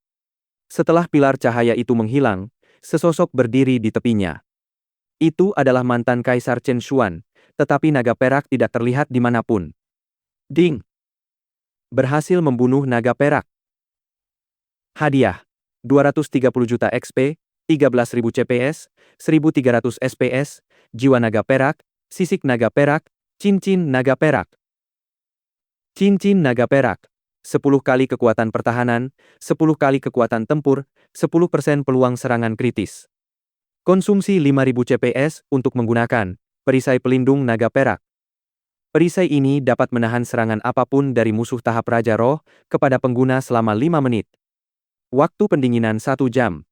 S1: Setelah pilar cahaya itu menghilang, sesosok berdiri di tepinya. Itu adalah mantan Kaisar Chen Xuan, tetapi naga perak tidak terlihat dimanapun. Ding! Berhasil membunuh naga perak. Hadiah, 230 juta XP, 13.000 CPS, 1.300 SPS, jiwa naga perak, sisik naga perak, cincin naga perak. Cincin naga perak. 10 kali kekuatan pertahanan, 10 kali kekuatan tempur, 10% peluang serangan kritis. Konsumsi 5.000 CPS untuk menggunakan perisai pelindung naga perak. Perisai ini dapat menahan serangan apapun dari musuh tahap Raja Roh kepada pengguna selama 5 menit. Waktu pendinginan 1 jam.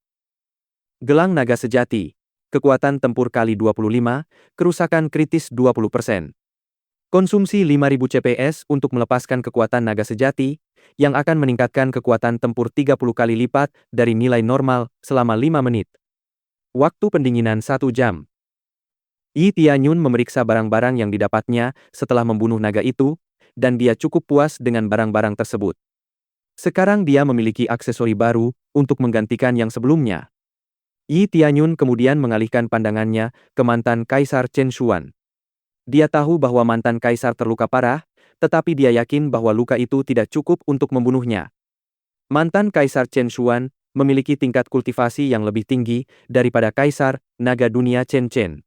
S1: Gelang naga sejati. Kekuatan tempur kali 25, kerusakan kritis 20%. Konsumsi 5.000 CPS untuk melepaskan kekuatan naga sejati, yang akan meningkatkan kekuatan tempur 30 kali lipat dari nilai normal selama 5 menit. Waktu pendinginan 1 jam. Yi Tianyun memeriksa barang-barang yang didapatnya setelah membunuh naga itu, dan dia cukup puas dengan barang-barang tersebut. Sekarang dia memiliki aksesori baru untuk menggantikan yang sebelumnya. Yi Tianyun kemudian mengalihkan pandangannya ke mantan Kaisar Chen Xuan. Dia tahu bahwa mantan Kaisar terluka parah, tetapi dia yakin bahwa luka itu tidak cukup untuk membunuhnya. Mantan Kaisar Chen Xuan memiliki tingkat kultivasi yang lebih tinggi daripada Kaisar Naga Dunia Chen Chen.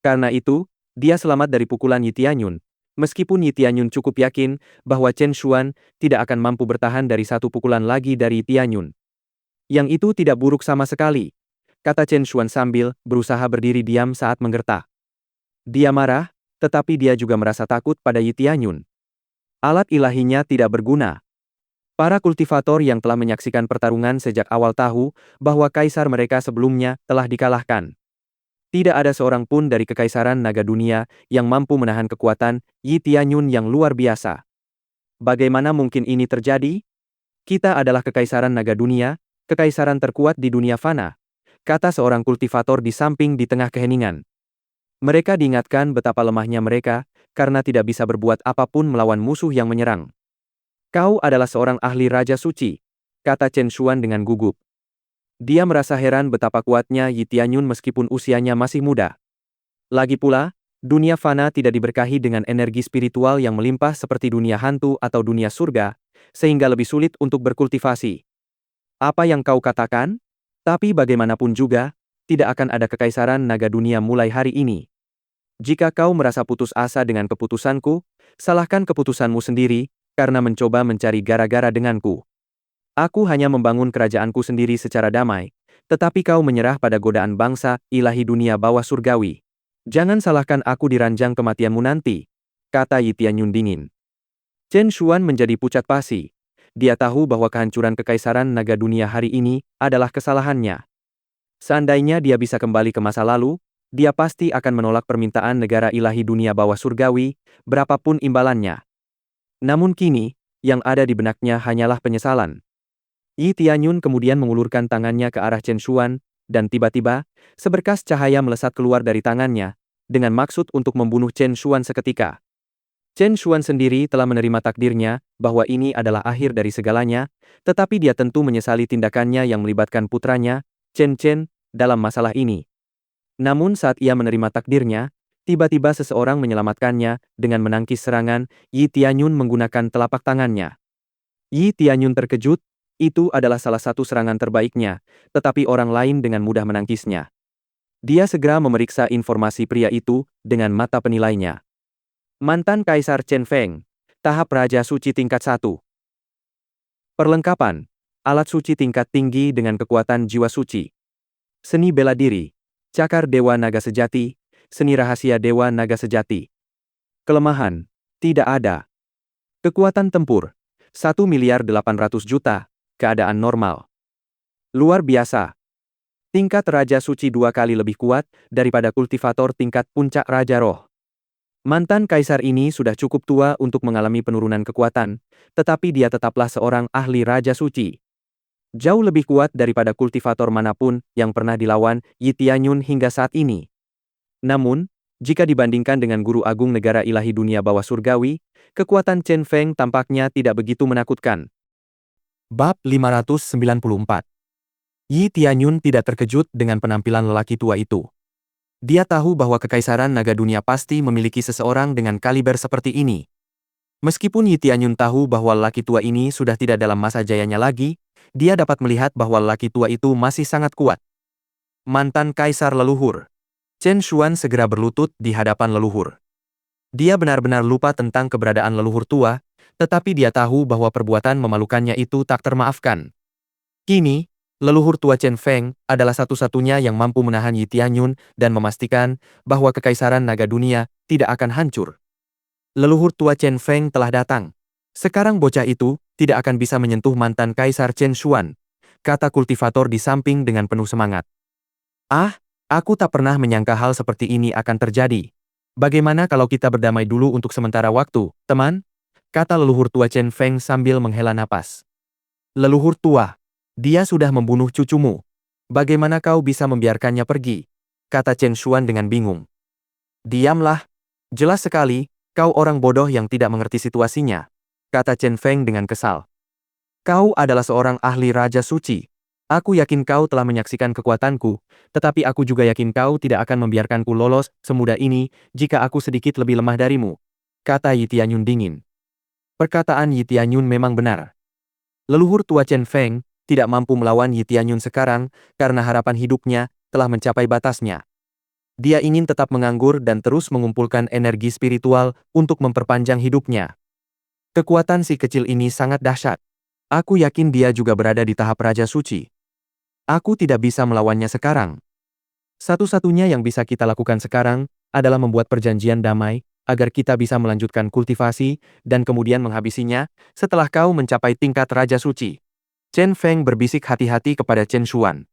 S1: Karena itu, dia selamat dari pukulan Yi Tianyun, meskipun Yi Tianyun cukup yakin bahwa Chen Xuan tidak akan mampu bertahan dari satu pukulan lagi dari Yi Tianyun. Yang itu tidak buruk sama sekali, kata Chen Xuan sambil berusaha berdiri diam saat menggertak. Dia marah, tetapi dia juga merasa takut pada Yi Tianyun. Alat ilahinya tidak berguna. Para kultivator yang telah menyaksikan pertarungan sejak awal tahu bahwa kaisar mereka sebelumnya telah dikalahkan. Tidak ada seorang pun dari kekaisaran naga dunia yang mampu menahan kekuatan Yi Tianyun yang luar biasa. Bagaimana mungkin ini terjadi? Kita adalah kekaisaran naga dunia, kekaisaran terkuat di dunia fana, kata seorang kultivator di samping di tengah keheningan. Mereka diingatkan betapa lemahnya mereka, karena tidak bisa berbuat apapun melawan musuh yang menyerang. Kau adalah seorang ahli Raja Suci, kata Chen Xuan dengan gugup. Dia merasa heran betapa kuatnya Yi Tianyun meskipun usianya masih muda. Lagi pula, dunia fana tidak diberkahi dengan energi spiritual yang melimpah seperti dunia hantu atau dunia surga, sehingga lebih sulit untuk berkultivasi. Apa yang kau katakan? Tapi bagaimanapun juga, tidak akan ada kekaisaran naga dunia mulai hari ini. Jika kau merasa putus asa dengan keputusanku, salahkan keputusanmu sendiri, karena mencoba mencari gara-gara denganku. Aku hanya membangun kerajaanku sendiri secara damai, tetapi kau menyerah pada godaan bangsa ilahi dunia bawah surgawi. Jangan salahkan aku di ranjang kematianmu nanti, kata Yi Tianyun dingin. Chen Xuan menjadi pucat pasi. Dia tahu bahwa kehancuran kekaisaran naga dunia hari ini adalah kesalahannya. Seandainya dia bisa kembali ke masa lalu, dia pasti akan menolak permintaan negara ilahi dunia bawah surgawi, berapapun imbalannya. Namun kini, yang ada di benaknya hanyalah penyesalan. Yi Tianyun kemudian mengulurkan tangannya ke arah Chen Xuan, dan tiba-tiba, seberkas cahaya melesat keluar dari tangannya, dengan maksud untuk membunuh Chen Xuan seketika. Chen Xuan sendiri telah menerima takdirnya bahwa ini adalah akhir dari segalanya, tetapi dia tentu menyesali tindakannya yang melibatkan putranya, Chen Chen, dalam masalah ini. Namun saat ia menerima takdirnya, tiba-tiba seseorang menyelamatkannya dengan menangkis serangan Yi Tianyun menggunakan telapak tangannya. Yi Tianyun terkejut, itu adalah salah satu serangan terbaiknya, tetapi orang lain dengan mudah menangkisnya. Dia segera memeriksa informasi pria itu dengan mata penilainya. Mantan Kaisar Chen Feng, tahap Raja Suci tingkat 1. Perlengkapan, alat suci tingkat tinggi dengan kekuatan jiwa suci. Seni bela diri, cakar Dewa Naga Sejati, seni rahasia Dewa Naga Sejati. Kelemahan, tidak ada. Kekuatan tempur, 1.800.000.000, keadaan normal. Luar biasa. Tingkat Raja Suci 2 kali lebih kuat daripada kultivator tingkat puncak Raja Roh. Mantan Kaisar ini sudah cukup tua untuk mengalami penurunan kekuatan, tetapi dia tetaplah seorang ahli Raja Suci. Jauh lebih kuat daripada kultivator manapun yang pernah dilawan Yi Tianyun hingga saat ini. Namun, jika dibandingkan dengan Guru Agung Negara Ilahi Dunia Bawah Surgawi, kekuatan Chen Feng tampaknya tidak begitu menakutkan. Bab 594. Yi Tianyun tidak terkejut dengan penampilan lelaki tua itu. Dia tahu bahwa Kekaisaran Naga Dunia pasti memiliki seseorang dengan kaliber seperti ini. Meskipun Yi Tianyun tahu bahwa lelaki tua ini sudah tidak dalam masa jayanya lagi, dia dapat melihat bahwa lelaki tua itu masih sangat kuat. Mantan Kaisar Leluhur. Chen Xuan segera berlutut di hadapan leluhur. Dia benar-benar lupa tentang keberadaan leluhur tua, tetapi dia tahu bahwa perbuatan memalukannya itu tak termaafkan. Kini, leluhur tua Chen Feng adalah satu-satunya yang mampu menahan Yi Tianyun dan memastikan bahwa Kekaisaran Naga Dunia tidak akan hancur. Leluhur tua Chen Feng telah datang. Sekarang bocah itu tidak akan bisa menyentuh mantan Kaisar Chen Xuan, kata kultivator di samping dengan penuh semangat. Ah, aku tak pernah menyangka hal seperti ini akan terjadi. Bagaimana kalau kita berdamai dulu untuk sementara waktu, teman? Kata leluhur tua Chen Feng sambil menghela napas. Leluhur tua, dia sudah membunuh cucumu. Bagaimana kau bisa membiarkannya pergi? Kata Chen Xuan dengan bingung. Diamlah. Jelas sekali, kau orang bodoh yang tidak mengerti situasinya. Kata Chen Feng dengan kesal. Kau adalah seorang ahli Raja Suci. Aku yakin kau telah menyaksikan kekuatanku, tetapi aku juga yakin kau tidak akan membiarkanku lolos semudah ini jika aku sedikit lebih lemah darimu. Kata Yi Tianyun dingin. Perkataan Yi Tianyun memang benar. Leluhur tua Chen Feng tidak mampu melawan Yi Tianyun sekarang karena harapan hidupnya telah mencapai batasnya. Dia ingin tetap menganggur dan terus mengumpulkan energi spiritual untuk memperpanjang hidupnya. Kekuatan si kecil ini sangat dahsyat. Aku yakin dia juga berada di tahap Raja Suci. Aku tidak bisa melawannya sekarang. Satu-satunya yang bisa kita lakukan sekarang adalah membuat perjanjian damai agar kita bisa melanjutkan kultivasi dan kemudian menghabisinya setelah kau mencapai tingkat Raja Suci. Chen Feng berbisik hati-hati kepada Chen Xuan.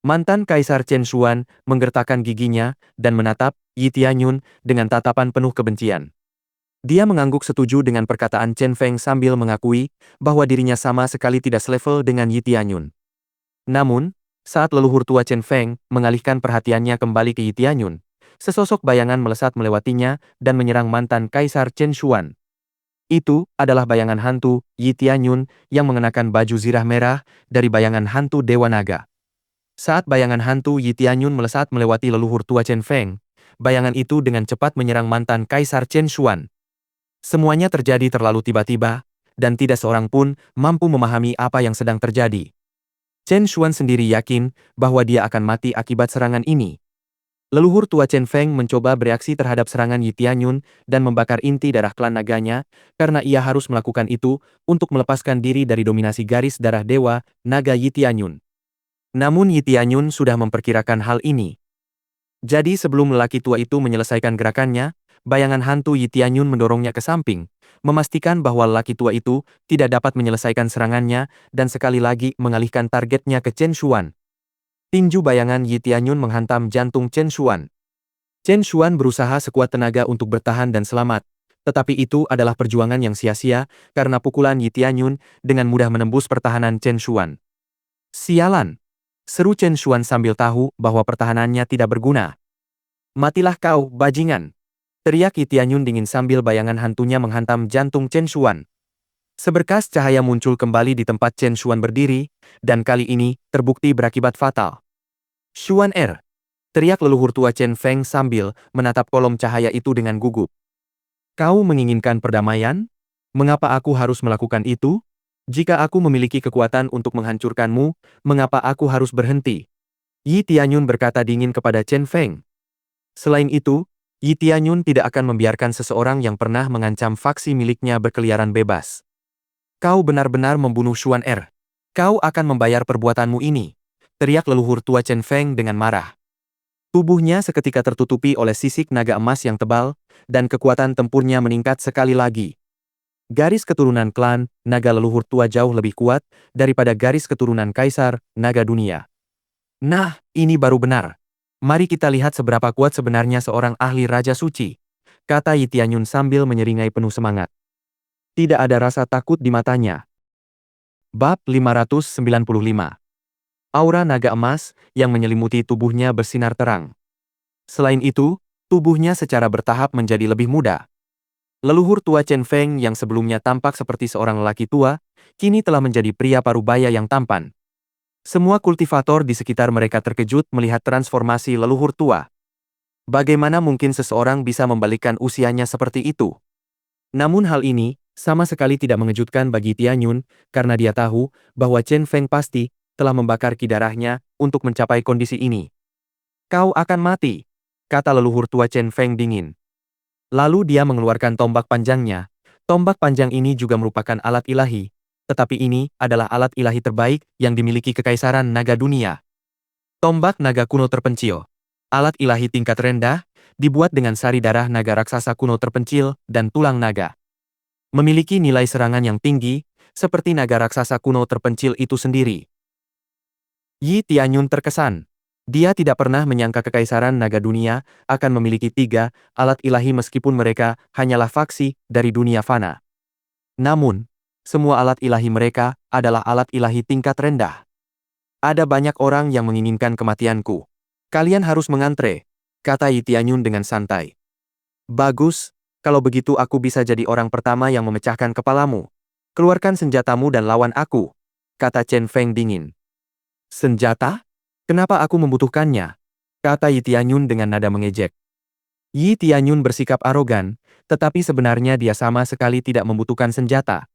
S1: Mantan Kaisar Chen Xuan menggertakkan giginya dan menatap Yi Tianyun dengan tatapan penuh kebencian. Dia mengangguk setuju dengan perkataan Chen Feng sambil mengakui bahwa dirinya sama sekali tidak selevel dengan Yi Tianyun. Namun, saat leluhur tua Chen Feng mengalihkan perhatiannya kembali ke Yi Tianyun, sesosok bayangan melesat melewatinya dan menyerang mantan Kaisar Chen Xuan. Itu adalah bayangan hantu Yi Tianyun yang mengenakan baju zirah merah dari bayangan hantu Dewa Naga. Saat bayangan hantu Yi Tianyun melesat melewati leluhur tua Chen Feng, bayangan itu dengan cepat menyerang mantan Kaisar Chen Xuan. Semuanya terjadi terlalu tiba-tiba, dan tidak seorang pun mampu memahami apa yang sedang terjadi. Chen Xuan sendiri yakin bahwa dia akan mati akibat serangan ini. Leluhur tua Chen Feng mencoba bereaksi terhadap serangan Yi Tianyun dan membakar inti darah klan naganya, karena ia harus melakukan itu untuk melepaskan diri dari dominasi garis darah Dewa Naga Yi Tianyun. Namun Yi Tianyun sudah memperkirakan hal ini. Jadi sebelum lelaki tua itu menyelesaikan gerakannya, bayangan hantu Yi Tianyun mendorongnya ke samping, memastikan bahwa lelaki tua itu tidak dapat menyelesaikan serangannya dan sekali lagi mengalihkan targetnya ke Chen Xuan. Tinju bayangan Yi Tianyun menghantam jantung Chen Xuan. Chen Xuan berusaha sekuat tenaga untuk bertahan dan selamat, tetapi itu adalah perjuangan yang sia-sia karena pukulan Yi Tianyun dengan mudah menembus pertahanan Chen Xuan. Sialan! Seru Chen Xuan sambil tahu bahwa pertahanannya tidak berguna. Matilah kau, bajingan! Teriak Yi Tianyun dingin sambil bayangan hantunya menghantam jantung Chen Xuan. Seberkas cahaya muncul kembali di tempat Chen Xuan berdiri, dan kali ini terbukti berakibat fatal. Xuan Er! Teriak leluhur tua Chen Feng sambil menatap kolom cahaya itu dengan gugup. Kau menginginkan perdamaian? Mengapa aku harus melakukan itu? Jika aku memiliki kekuatan untuk menghancurkanmu, mengapa aku harus berhenti? Yi Tianyun berkata dingin kepada Chen Feng. Selain itu, Yi Tianyun tidak akan membiarkan seseorang yang pernah mengancam faksi miliknya berkeliaran bebas. Kau benar-benar membunuh Xuan Er. Kau akan membayar perbuatanmu ini, teriak leluhur tua Chen Feng dengan marah. Tubuhnya seketika tertutupi oleh sisik naga emas yang tebal, dan kekuatan tempurnya meningkat sekali lagi. Garis keturunan klan naga leluhur tua jauh lebih kuat daripada garis keturunan kaisar naga dunia. Nah, ini baru benar. Mari kita lihat seberapa kuat sebenarnya seorang ahli Raja Suci, kata Yi Tianyun sambil menyeringai penuh semangat. Tidak ada rasa takut di matanya. Bab 595. Aura naga emas yang menyelimuti tubuhnya bersinar terang. Selain itu, tubuhnya secara bertahap menjadi lebih muda. Leluhur tua Chen Feng yang sebelumnya tampak seperti seorang lelaki tua, kini telah menjadi pria parubaya yang tampan. Semua kultivator di sekitar mereka terkejut melihat transformasi leluhur tua. Bagaimana mungkin seseorang bisa membalikkan usianya seperti itu? Namun hal ini sama sekali tidak mengejutkan bagi Tianyun, karena dia tahu bahwa Chen Feng pasti telah membakar ki darahnya untuk mencapai kondisi ini. Kau akan mati, kata leluhur tua Chen Feng dingin. Lalu dia mengeluarkan tombak panjangnya. Tombak panjang ini juga merupakan alat ilahi, tetapi ini adalah alat ilahi terbaik yang dimiliki Kekaisaran Naga Dunia. Tombak naga kuno terpencil. Alat ilahi tingkat rendah, dibuat dengan sari darah naga raksasa kuno terpencil dan tulang naga. Memiliki nilai serangan yang tinggi, seperti naga raksasa kuno terpencil itu sendiri. Yi Tianyun terkesan. Dia tidak pernah menyangka Kekaisaran Naga Dunia akan memiliki 3 alat ilahi meskipun mereka hanyalah faksi dari dunia fana. Namun, semua alat ilahi mereka adalah alat ilahi tingkat rendah. Ada banyak orang yang menginginkan kematianku. Kalian harus mengantre, kata Yi Tianyun dengan santai. Bagus, kalau begitu aku bisa jadi orang pertama yang memecahkan kepalamu. Keluarkan senjatamu dan lawan aku, kata Chen Feng dingin. Senjata? Kenapa aku membutuhkannya? Kata Yi Tianyun dengan nada mengejek. Yi Tianyun bersikap arogan, tetapi sebenarnya dia sama sekali tidak membutuhkan senjata.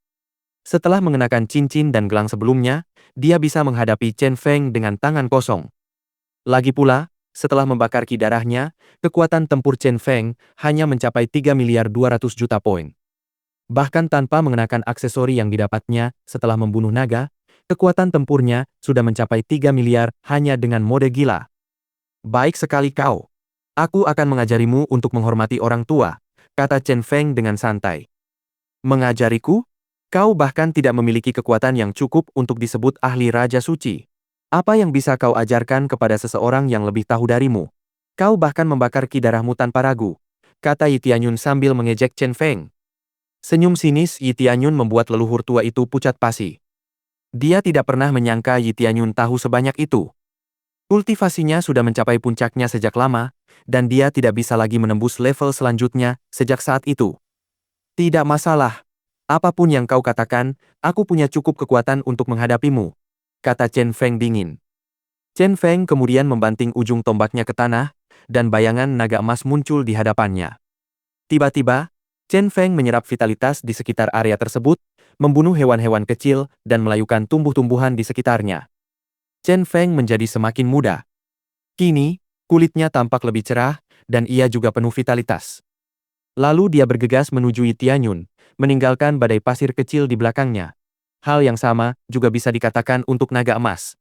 S1: Setelah mengenakan cincin dan gelang sebelumnya, dia bisa menghadapi Chen Feng dengan tangan kosong. Lagi pula, setelah membakar ki darahnya, kekuatan tempur Chen Feng hanya mencapai 3.200.000.000 poin. Bahkan tanpa mengenakan aksesori yang didapatnya setelah membunuh naga, kekuatan tempurnya sudah mencapai 3 miliar hanya dengan mode gila. Baik sekali kau. Aku akan mengajarimu untuk menghormati orang tua, kata Chen Feng dengan santai. Mengajariku? Kau bahkan tidak memiliki kekuatan yang cukup untuk disebut ahli Raja Suci. Apa yang bisa kau ajarkan kepada seseorang yang lebih tahu darimu? Kau bahkan membakar ki darahmu tanpa ragu, kata Yi Tianyun sambil mengejek Chen Feng. Senyum sinis Yi Tianyun membuat leluhur tua itu pucat pasi. Dia tidak pernah menyangka Yi Tianyun tahu sebanyak itu. Kultivasinya sudah mencapai puncaknya sejak lama, dan dia tidak bisa lagi menembus level selanjutnya sejak saat itu. Tidak masalah. Apapun yang kau katakan, aku punya cukup kekuatan untuk menghadapimu, kata Chen Feng dingin. Chen Feng kemudian membanting ujung tombaknya ke tanah, dan bayangan naga emas muncul di hadapannya. Tiba-tiba, Chen Feng menyerap vitalitas di sekitar area tersebut, membunuh hewan-hewan kecil dan melayukan tumbuh-tumbuhan di sekitarnya. Chen Feng menjadi semakin muda. Kini, kulitnya tampak lebih cerah, dan ia juga penuh vitalitas. Lalu dia bergegas menuju Yi Tianyun, meninggalkan badai pasir kecil di belakangnya. Hal yang sama juga bisa dikatakan untuk naga emas.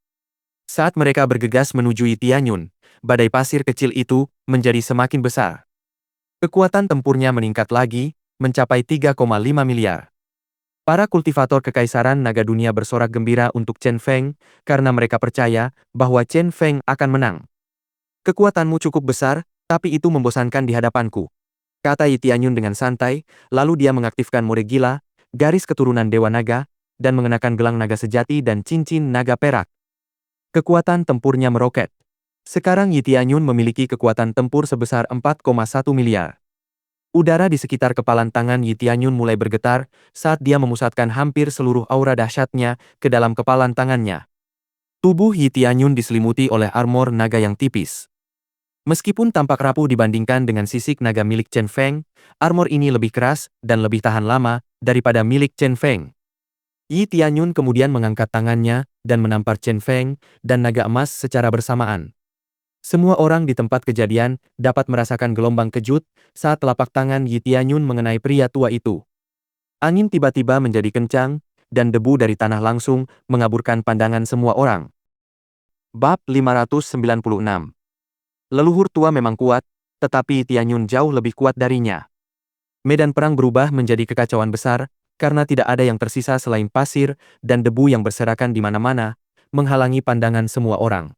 S1: Saat mereka bergegas menuju Yi Tianyun, badai pasir kecil itu menjadi semakin besar. Kekuatan tempurnya meningkat lagi, mencapai 3,5 miliar. Para kultivator Kekaisaran Naga Dunia bersorak gembira untuk Chen Feng, karena mereka percaya bahwa Chen Feng akan menang. Kekuatanmu cukup besar, tapi itu membosankan di hadapanku, kata Yi Tianyun dengan santai, lalu dia mengaktifkan mode gila, garis keturunan Dewa Naga, dan mengenakan gelang naga sejati dan cincin naga perak. Kekuatan tempurnya meroket. Sekarang Yi Tianyun memiliki kekuatan tempur sebesar 4,1 miliar. Udara di sekitar kepalan tangan Yi Tianyun mulai bergetar saat dia memusatkan hampir seluruh aura dahsyatnya ke dalam kepalan tangannya. Tubuh Yi Tianyun diselimuti oleh armor naga yang tipis. Meskipun tampak rapuh dibandingkan dengan sisik naga milik Chen Feng, armor ini lebih keras dan lebih tahan lama daripada milik Chen Feng. Yi Tianyun kemudian mengangkat tangannya dan menampar Chen Feng dan naga emas secara bersamaan. Semua orang di tempat kejadian dapat merasakan gelombang kejut saat telapak tangan Yi Tianyun mengenai pria tua itu. Angin tiba-tiba menjadi kencang, dan debu dari tanah langsung mengaburkan pandangan semua orang. Bab 596. Leluhur tua memang kuat, tetapi Tianyun jauh lebih kuat darinya. Medan perang berubah menjadi kekacauan besar, karena tidak ada yang tersisa selain pasir dan debu yang berserakan di mana-mana, menghalangi pandangan semua orang.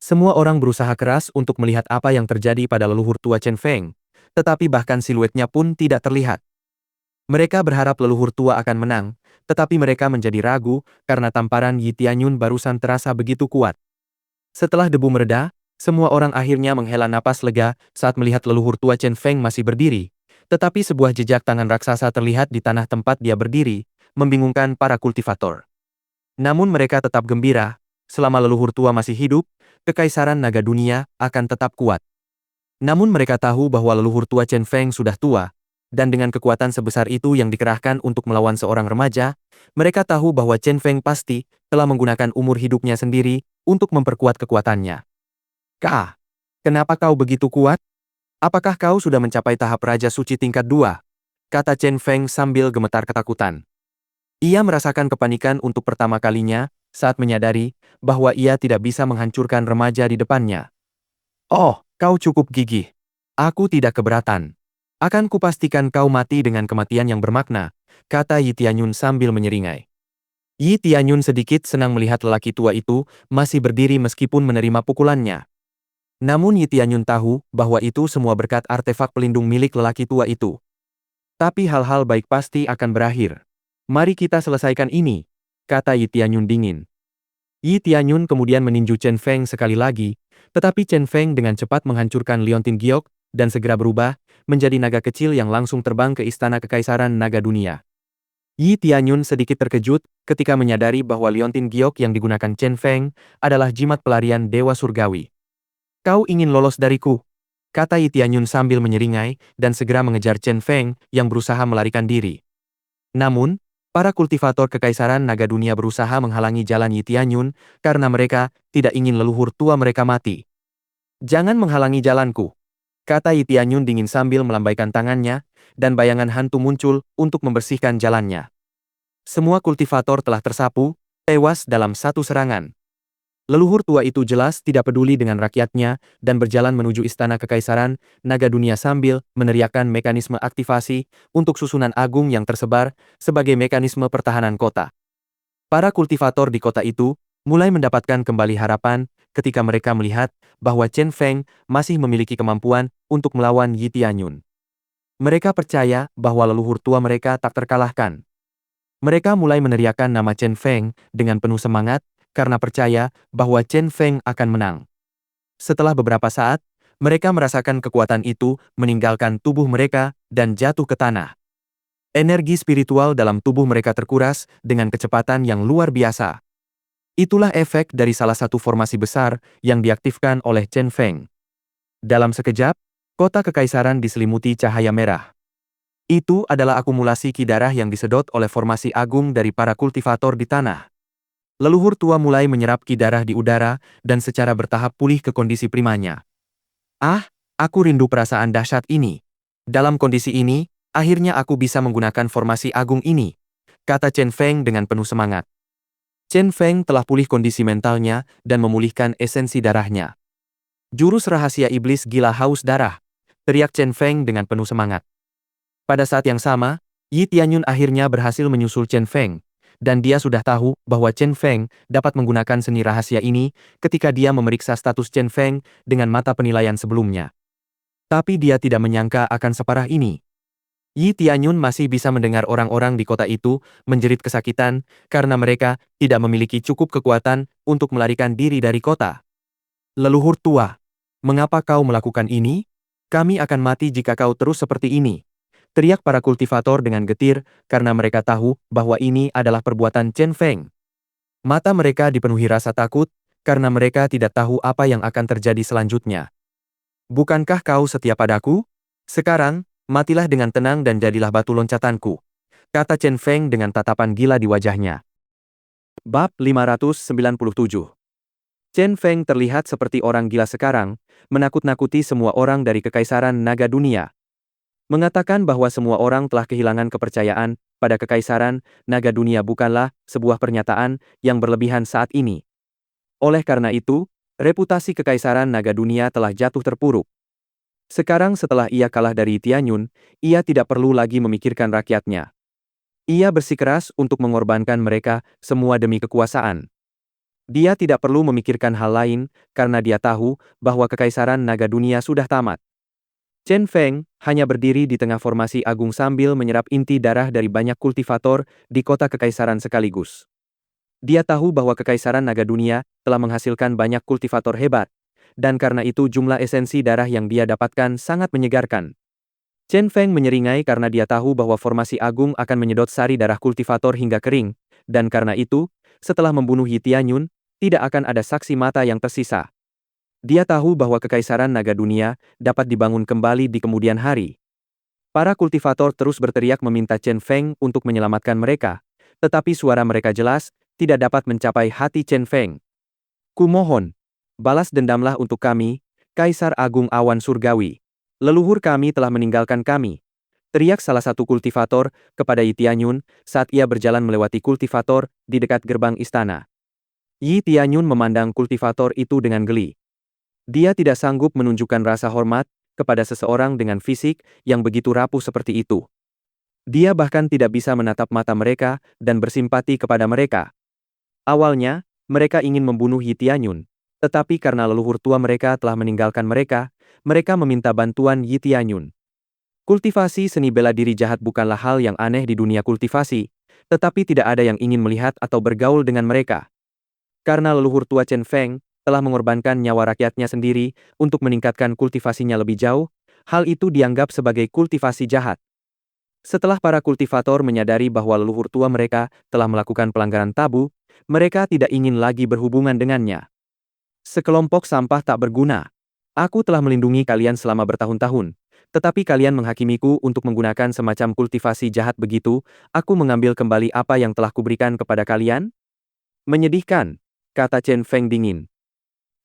S1: Semua orang berusaha keras untuk melihat apa yang terjadi pada leluhur tua Chen Feng, tetapi bahkan siluetnya pun tidak terlihat. Mereka berharap leluhur tua akan menang, tetapi mereka menjadi ragu karena tamparan Yi Tianyun barusan terasa begitu kuat. Setelah debu mereda, semua orang akhirnya menghela napas lega saat melihat leluhur tua Chen Feng masih berdiri, tetapi sebuah jejak tangan raksasa terlihat di tanah tempat dia berdiri, membingungkan para kultivator. Namun mereka tetap gembira, selama leluhur tua masih hidup, kekaisaran naga dunia akan tetap kuat. Namun mereka tahu bahwa leluhur tua Chen Feng sudah tua, dan dengan kekuatan sebesar itu yang dikerahkan untuk melawan seorang remaja, mereka tahu bahwa Chen Feng pasti telah menggunakan umur hidupnya sendiri untuk memperkuat kekuatannya. "Kak, kenapa kau begitu kuat? Apakah kau sudah mencapai tahap Raja Suci tingkat 2?" kata Chen Feng sambil gemetar ketakutan. Ia merasakan kepanikan untuk pertama kalinya saat menyadari bahwa ia tidak bisa menghancurkan remaja di depannya. "Oh, kau cukup gigih. Aku tidak keberatan. Akan kupastikan kau mati dengan kematian yang bermakna," kata Yi Tianyun sambil menyeringai. Yi Tianyun sedikit senang melihat lelaki tua itu masih berdiri meskipun menerima pukulannya. Namun Yi Tianyun tahu bahwa itu semua berkat artefak pelindung milik lelaki tua itu. Tapi hal-hal baik pasti akan berakhir. "Mari kita selesaikan ini," kata Yi Tianyun dingin. Yi Tianyun kemudian meninju Chen Feng sekali lagi, tetapi Chen Feng dengan cepat menghancurkan Liontin Giok dan segera berubah menjadi naga kecil yang langsung terbang ke istana kekaisaran naga dunia. Yi Tianyun sedikit terkejut ketika menyadari bahwa Liontin Giok yang digunakan Chen Feng adalah jimat pelarian Dewa Surgawi. "Kau ingin lolos dariku?" kata Yi Tianyun sambil menyeringai dan segera mengejar Chen Feng yang berusaha melarikan diri. Namun, para kultivator kekaisaran naga dunia berusaha menghalangi jalan Yi Tianyun karena mereka tidak ingin leluhur tua mereka mati. "Jangan menghalangi jalanku," kata Yi Tianyun dingin sambil melambaikan tangannya, dan bayangan hantu muncul untuk membersihkan jalannya. Semua kultivator telah tersapu, tewas dalam satu serangan. Leluhur tua itu jelas tidak peduli dengan rakyatnya dan berjalan menuju istana kekaisaran naga dunia sambil meneriakkan mekanisme aktivasi untuk susunan agung yang tersebar sebagai mekanisme pertahanan kota. Para kultivator di kota itu mulai mendapatkan kembali harapan ketika mereka melihat bahwa Chen Feng masih memiliki kemampuan untuk melawan Yi Tianyun. Mereka percaya bahwa leluhur tua mereka tak terkalahkan. Mereka mulai meneriakkan nama Chen Feng dengan penuh semangat karena percaya bahwa Chen Feng akan menang. Setelah beberapa saat, mereka merasakan kekuatan itu meninggalkan tubuh mereka dan jatuh ke tanah. Energi spiritual dalam tubuh mereka terkuras dengan kecepatan yang luar biasa. Itulah efek dari salah satu formasi besar yang diaktifkan oleh Chen Feng. Dalam sekejap, kota kekaisaran diselimuti cahaya merah. Itu adalah akumulasi ki darah yang disedot oleh formasi agung dari para kultivator di tanah. Leluhur tua mulai menyerap ki darah di udara dan secara bertahap pulih ke kondisi primanya. "Ah, aku rindu perasaan dahsyat ini. Dalam kondisi ini, akhirnya aku bisa menggunakan formasi agung ini," kata Chen Feng dengan penuh semangat. Chen Feng telah pulih kondisi mentalnya dan memulihkan esensi darahnya. "Jurus rahasia iblis gila haus darah," teriak Chen Feng dengan penuh semangat. Pada saat yang sama, Yi Tianyun akhirnya berhasil menyusul Chen Feng, dan dia sudah tahu bahwa Chen Feng dapat menggunakan seni rahasia ini ketika dia memeriksa status Chen Feng dengan mata penilaian sebelumnya. Tapi dia tidak menyangka akan separah ini. Yi Tianyun masih bisa mendengar orang-orang di kota itu menjerit kesakitan karena mereka tidak memiliki cukup kekuatan untuk melarikan diri dari kota. Leluhur tua, mengapa kau melakukan ini? Kami akan mati jika kau terus seperti ini. Teriak para kultivator dengan getir, karena mereka tahu bahwa ini adalah perbuatan Chen Feng. Mata mereka dipenuhi rasa takut, karena mereka tidak tahu apa yang akan terjadi selanjutnya. Bukankah kau setia padaku? Sekarang, matilah dengan tenang dan jadilah batu loncatanku, kata Chen Feng dengan tatapan gila di wajahnya. Bab 597. Chen Feng terlihat seperti orang gila sekarang, menakut-nakuti semua orang dari Kekaisaran Naga Dunia. Mengatakan bahwa semua orang telah kehilangan kepercayaan pada Kekaisaran Naga Dunia bukanlah sebuah pernyataan yang berlebihan saat ini. Oleh karena itu, reputasi Kekaisaran Naga Dunia telah jatuh terpuruk. Sekarang setelah ia kalah dari Tianyun, ia tidak perlu lagi memikirkan rakyatnya. Ia bersikeras untuk mengorbankan mereka semua demi kekuasaan. Dia tidak perlu memikirkan hal lain, karena dia tahu bahwa Kekaisaran Naga Dunia sudah tamat. Chen Feng hanya berdiri di tengah formasi agung sambil menyerap inti darah dari banyak kultivator di kota Kekaisaran sekaligus. Dia tahu bahwa Kekaisaran Naga Dunia telah menghasilkan banyak kultivator hebat, dan karena itu jumlah esensi darah yang dia dapatkan sangat menyegarkan. Chen Feng menyeringai karena dia tahu bahwa formasi agung akan menyedot sari darah kultivator hingga kering, dan karena itu, setelah membunuh Yi Tianyun, tidak akan ada saksi mata yang tersisa. Dia tahu bahwa Kekaisaran Naga Dunia dapat dibangun kembali di kemudian hari. Para kultivator terus berteriak meminta Chen Feng untuk menyelamatkan mereka, tetapi suara mereka jelas, tidak dapat mencapai hati Chen Feng. Kumohon, balas dendamlah untuk kami, Kaisar Agung Awan Surgawi. Leluhur kami telah meninggalkan kami. Teriak salah satu kultivator kepada Yi Tianyun saat ia berjalan melewati kultivator di dekat gerbang istana. Yi Tianyun memandang kultivator itu dengan geli. Dia tidak sanggup menunjukkan rasa hormat kepada seseorang dengan fisik yang begitu rapuh seperti itu. Dia bahkan tidak bisa menatap mata mereka dan bersimpati kepada mereka. Awalnya, mereka ingin membunuh Yi Tianyun, tetapi karena leluhur tua mereka telah meninggalkan mereka, mereka meminta bantuan Yi Tianyun. Kultivasi seni bela diri jahat bukanlah hal yang aneh di dunia kultivasi, tetapi tidak ada yang ingin melihat atau bergaul dengan mereka. Karena leluhur tua Chen Feng telah mengorbankan nyawa rakyatnya sendiri untuk meningkatkan kultivasinya lebih jauh, hal itu dianggap sebagai kultivasi jahat. Setelah para kultivator menyadari bahwa leluhur tua mereka telah melakukan pelanggaran tabu, mereka tidak ingin lagi berhubungan dengannya. Sekelompok sampah tak berguna. Aku telah melindungi kalian selama bertahun-tahun, tetapi kalian menghakimiku untuk menggunakan semacam kultivasi jahat begitu, aku mengambil kembali apa yang telah kuberikan kepada kalian? Menyedihkan, kata Chen Feng dingin.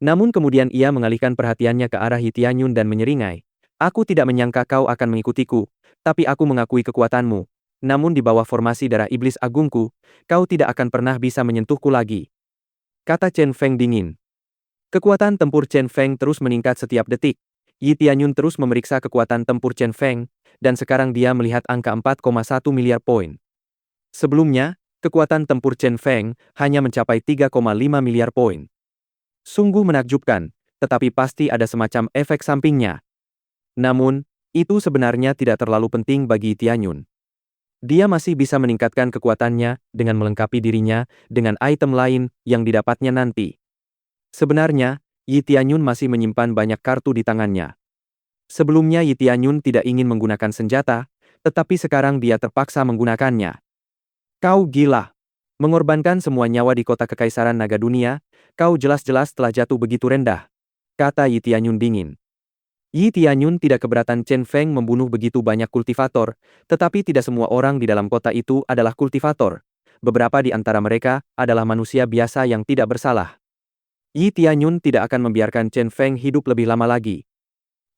S1: Namun kemudian ia mengalihkan perhatiannya ke arah Yi Tianyun dan menyeringai. Aku tidak menyangka kau akan mengikutiku, tapi aku mengakui kekuatanmu. Namun di bawah formasi darah iblis agungku, kau tidak akan pernah bisa menyentuhku lagi. Kata Chen Feng dingin. Kekuatan tempur Chen Feng terus meningkat setiap detik. Yi Tianyun terus memeriksa kekuatan tempur Chen Feng, dan sekarang dia melihat angka 4,1 miliar poin. Sebelumnya, kekuatan tempur Chen Feng hanya mencapai 3,5 miliar poin. Sungguh menakjubkan, tetapi pasti ada semacam efek sampingnya. Namun, itu sebenarnya tidak terlalu penting bagi Yi Tianyun. Dia masih bisa meningkatkan kekuatannya dengan melengkapi dirinya dengan item lain yang didapatnya nanti. Sebenarnya, Yi Tianyun masih menyimpan banyak kartu di tangannya. Sebelumnya Yi Tianyun tidak ingin menggunakan senjata, tetapi sekarang dia terpaksa menggunakannya. Kau gila. Mengorbankan semua nyawa di kota Kekaisaran Naga Dunia, kau jelas-jelas telah jatuh begitu rendah, kata Yi Tianyun dingin. Yi Tianyun tidak keberatan Chen Feng membunuh begitu banyak kultivator, tetapi tidak semua orang di dalam kota itu adalah kultivator. Beberapa di antara mereka adalah manusia biasa yang tidak bersalah. Yi Tianyun tidak akan membiarkan Chen Feng hidup lebih lama lagi.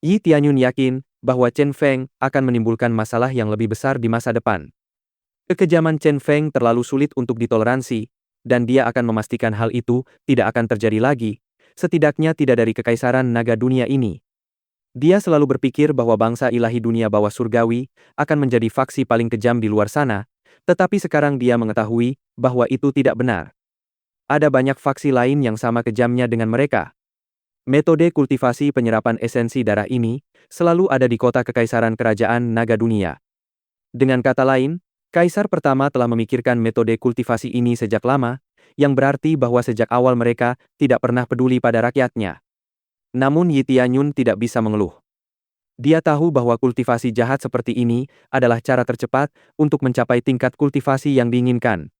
S1: Yi Tianyun yakin bahwa Chen Feng akan menimbulkan masalah yang lebih besar di masa depan. Kekejaman Chen Feng terlalu sulit untuk ditoleransi, dan dia akan memastikan hal itu tidak akan terjadi lagi, setidaknya tidak dari Kekaisaran Naga Dunia ini. Dia selalu berpikir bahwa bangsa ilahi dunia bawah surgawi akan menjadi faksi paling kejam di luar sana, tetapi sekarang dia mengetahui bahwa itu tidak benar. Ada banyak faksi lain yang sama kejamnya dengan mereka. Metode kultivasi penyerapan esensi darah ini selalu ada di kota Kekaisaran Kerajaan Naga Dunia. Dengan kata lain, Kaisar pertama telah memikirkan metode kultivasi ini sejak lama, yang berarti bahwa sejak awal mereka tidak pernah peduli pada rakyatnya. Namun Yi Tianyun tidak bisa mengeluh. Dia tahu bahwa kultivasi jahat seperti ini adalah cara tercepat untuk mencapai tingkat kultivasi yang diinginkan.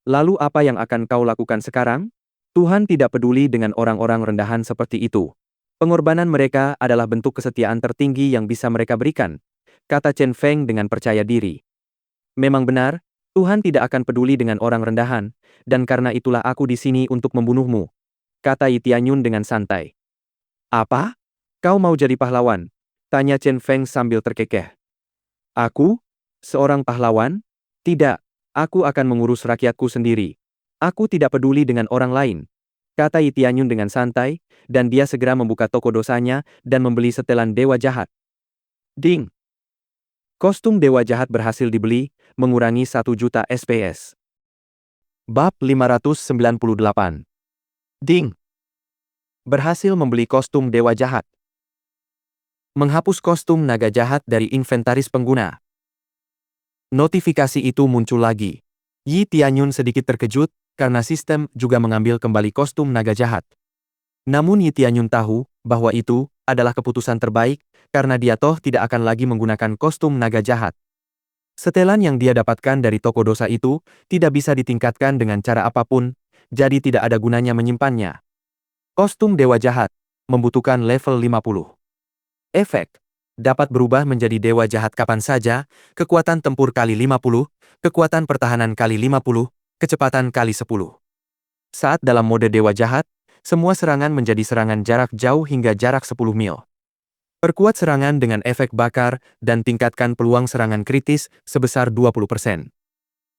S1: Lalu apa yang akan kau lakukan sekarang? Tuhan tidak peduli dengan orang-orang rendahan seperti itu. Pengorbanan mereka adalah bentuk kesetiaan tertinggi yang bisa mereka berikan, kata Chen Feng dengan percaya diri. Memang benar, Tuhan tidak akan peduli dengan orang rendahan, dan karena itulah aku di sini untuk membunuhmu, kata Yi Tianyun dengan santai. Apa? Kau mau jadi pahlawan? Tanya Chen Feng sambil terkekeh. Aku? Seorang pahlawan? Tidak, aku akan mengurus rakyatku sendiri. Aku tidak peduli dengan orang lain, kata Yi Tianyun dengan santai, dan dia segera membuka toko dosanya dan membeli setelan dewa jahat. Ding! Kostum dewa jahat berhasil dibeli, mengurangi 1 juta SPS. Bab 598. Ding! Berhasil membeli kostum dewa jahat. Menghapus kostum naga jahat dari inventaris pengguna. Notifikasi itu muncul lagi. Yi Tianyun sedikit terkejut, karena sistem juga mengambil kembali kostum naga jahat. Namun Yi Tianyun tahu bahwa itu adalah keputusan terbaik, karena dia toh tidak akan lagi menggunakan kostum naga jahat. Setelan yang dia dapatkan dari toko dosa itu tidak bisa ditingkatkan dengan cara apapun, jadi tidak ada gunanya menyimpannya. Kostum dewa jahat membutuhkan level 50. Efek dapat berubah menjadi dewa jahat kapan saja, kekuatan tempur kali 50, kekuatan pertahanan kali 50, kecepatan kali 10. Saat dalam mode dewa jahat, semua serangan menjadi serangan jarak jauh hingga jarak 10 mil. Perkuat serangan dengan efek bakar dan tingkatkan peluang serangan kritis sebesar 20%.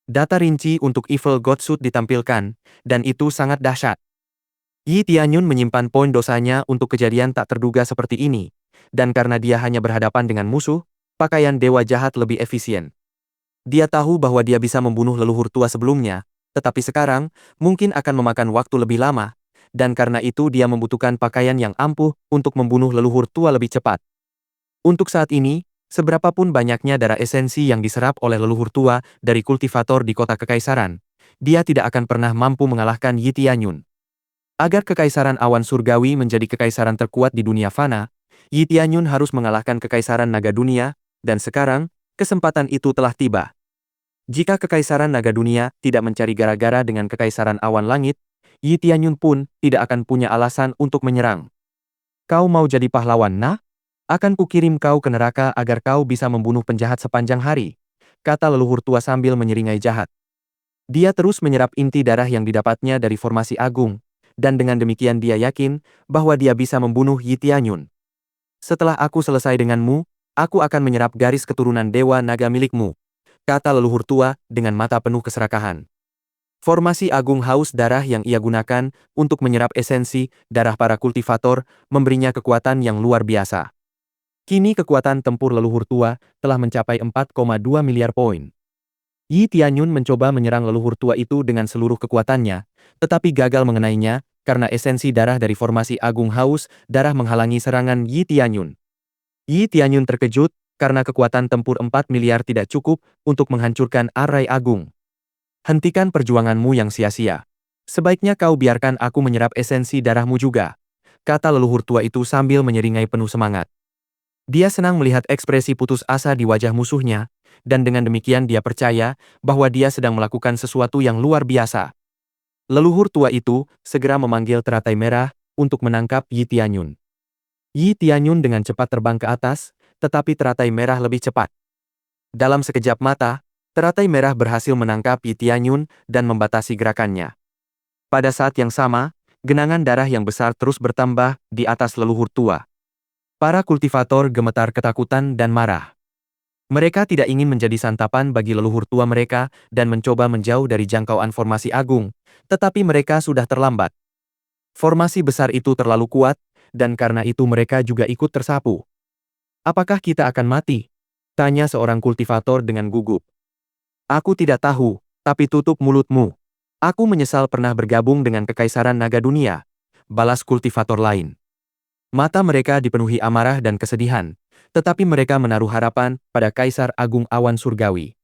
S1: Data rinci untuk Evil God Suit ditampilkan, dan itu sangat dahsyat. Yi Tianyun menyimpan poin dosanya untuk kejadian tak terduga seperti ini, dan karena dia hanya berhadapan dengan musuh, pakaian dewa jahat lebih efisien. Dia tahu bahwa dia bisa membunuh leluhur tua sebelumnya, tetapi sekarang mungkin akan memakan waktu lebih lama, dan karena itu dia membutuhkan pakaian yang ampuh untuk membunuh leluhur tua lebih cepat. Untuk saat ini, seberapapun banyaknya darah esensi yang diserap oleh leluhur tua dari kultivator di kota kekaisaran, dia tidak akan pernah mampu mengalahkan Yi Tianyun. Agar kekaisaran awan surgawi menjadi kekaisaran terkuat di dunia fana, Yi Tianyun harus mengalahkan kekaisaran naga dunia, dan sekarang, kesempatan itu telah tiba. Jika kekaisaran naga dunia tidak mencari gara-gara dengan kekaisaran awan langit, Yi Tianyun pun tidak akan punya alasan untuk menyerang. Kau mau jadi pahlawan, nah? Akan kukirim kau ke neraka agar kau bisa membunuh penjahat sepanjang hari, kata leluhur tua sambil menyeringai jahat. Dia terus menyerap inti darah yang didapatnya dari formasi agung, dan dengan demikian dia yakin bahwa dia bisa membunuh Yi Tianyun. Setelah aku selesai denganmu, aku akan menyerap garis keturunan dewa naga milikmu, kata leluhur tua dengan mata penuh keserakahan. Formasi agung haus darah yang ia gunakan untuk menyerap esensi darah para kultivator memberinya kekuatan yang luar biasa. Kini kekuatan tempur leluhur tua telah mencapai 4,2 miliar poin. Yi Tianyun mencoba menyerang leluhur tua itu dengan seluruh kekuatannya, tetapi gagal mengenainya karena esensi darah dari formasi agung haus darah menghalangi serangan Yi Tianyun. Yi Tianyun terkejut karena kekuatan tempur 4 miliar tidak cukup untuk menghancurkan arai agung. Hentikan perjuanganmu yang sia-sia. Sebaiknya kau biarkan aku menyerap esensi darahmu juga, kata leluhur tua itu sambil menyeringai penuh semangat. Dia senang melihat ekspresi putus asa di wajah musuhnya, dan dengan demikian dia percaya bahwa dia sedang melakukan sesuatu yang luar biasa. Leluhur tua itu segera memanggil teratai merah untuk menangkap Yi Tianyun. Yi Tianyun dengan cepat terbang ke atas, tetapi teratai merah lebih cepat. Dalam sekejap mata, teratai merah berhasil menangkap Yi Tianyun dan membatasi gerakannya. Pada saat yang sama, genangan darah yang besar terus bertambah di atas leluhur tua. Para kultivator gemetar ketakutan dan marah. Mereka tidak ingin menjadi santapan bagi leluhur tua mereka dan mencoba menjauh dari jangkauan formasi agung, tetapi mereka sudah terlambat. Formasi besar itu terlalu kuat, dan karena itu mereka juga ikut tersapu. Apakah kita akan mati? Tanya seorang kultivator dengan gugup. Aku tidak tahu, tapi tutup mulutmu. Aku menyesal pernah bergabung dengan Kekaisaran Naga Dunia, balas kultivator lain. Mata mereka dipenuhi amarah dan kesedihan, tetapi mereka menaruh harapan pada Kaisar Agung Awan Surgawi.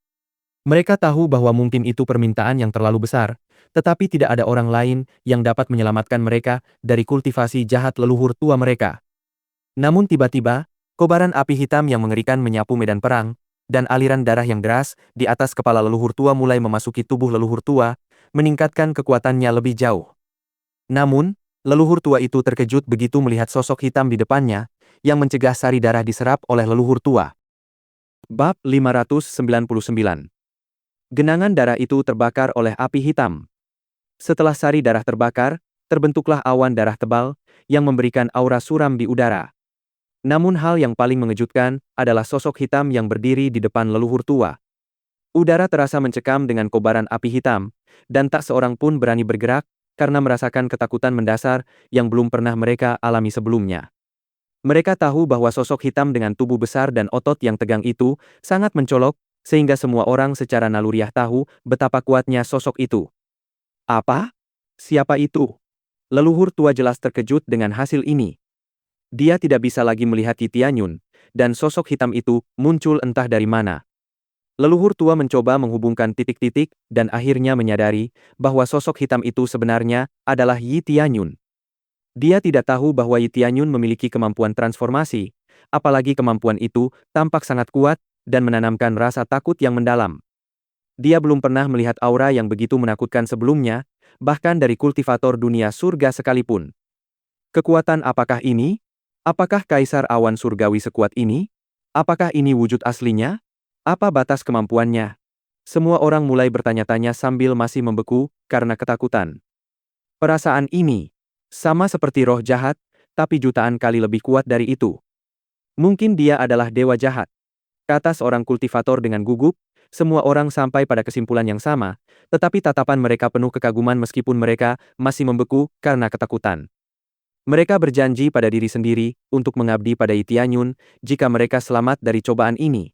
S1: Mereka tahu bahwa mungkin itu permintaan yang terlalu besar, tetapi tidak ada orang lain yang dapat menyelamatkan mereka dari kultivasi jahat leluhur tua mereka. Namun tiba-tiba, kobaran api hitam yang mengerikan menyapu medan perang, dan aliran darah yang deras di atas kepala leluhur tua mulai memasuki tubuh leluhur tua, meningkatkan kekuatannya lebih jauh. Namun, leluhur tua itu terkejut begitu melihat sosok hitam di depannya, yang mencegah sari darah diserap oleh leluhur tua. Bab 599. Genangan darah itu terbakar oleh api hitam. Setelah sari darah terbakar, terbentuklah awan darah tebal, yang memberikan aura suram di udara. Namun hal yang paling mengejutkan adalah sosok hitam yang berdiri di depan leluhur tua. Udara terasa mencekam dengan kobaran api hitam, dan tak seorang pun berani bergerak, karena merasakan ketakutan mendasar yang belum pernah mereka alami sebelumnya. Mereka tahu bahwa sosok hitam dengan tubuh besar dan otot yang tegang itu sangat mencolok, sehingga semua orang secara naluriah tahu betapa kuatnya sosok itu. Apa? Siapa itu? Leluhur tua jelas terkejut dengan hasil ini. Dia tidak bisa lagi melihat Yi Tianyun, dan sosok hitam itu muncul entah dari mana. Leluhur tua mencoba menghubungkan titik-titik dan akhirnya menyadari bahwa sosok hitam itu sebenarnya adalah Yi Tianyun. Dia tidak tahu bahwa Yi Tianyun memiliki kemampuan transformasi, apalagi kemampuan itu tampak sangat kuat dan menanamkan rasa takut yang mendalam. Dia belum pernah melihat aura yang begitu menakutkan sebelumnya, bahkan dari kultivator dunia surga sekalipun. Kekuatan apakah ini? Apakah Kaisar Awan Surgawi sekuat ini? Apakah ini wujud aslinya? Apa batas kemampuannya? Semua orang mulai bertanya-tanya sambil masih membeku karena ketakutan. Perasaan ini sama seperti roh jahat, tapi jutaan kali lebih kuat dari itu. Mungkin dia adalah dewa jahat, kata seorang kultivator dengan gugup. Semua orang sampai pada kesimpulan yang sama, tetapi tatapan mereka penuh kekaguman meskipun mereka masih membeku karena ketakutan. Mereka berjanji pada diri sendiri untuk mengabdi pada Yi Tianyun jika mereka selamat dari cobaan ini.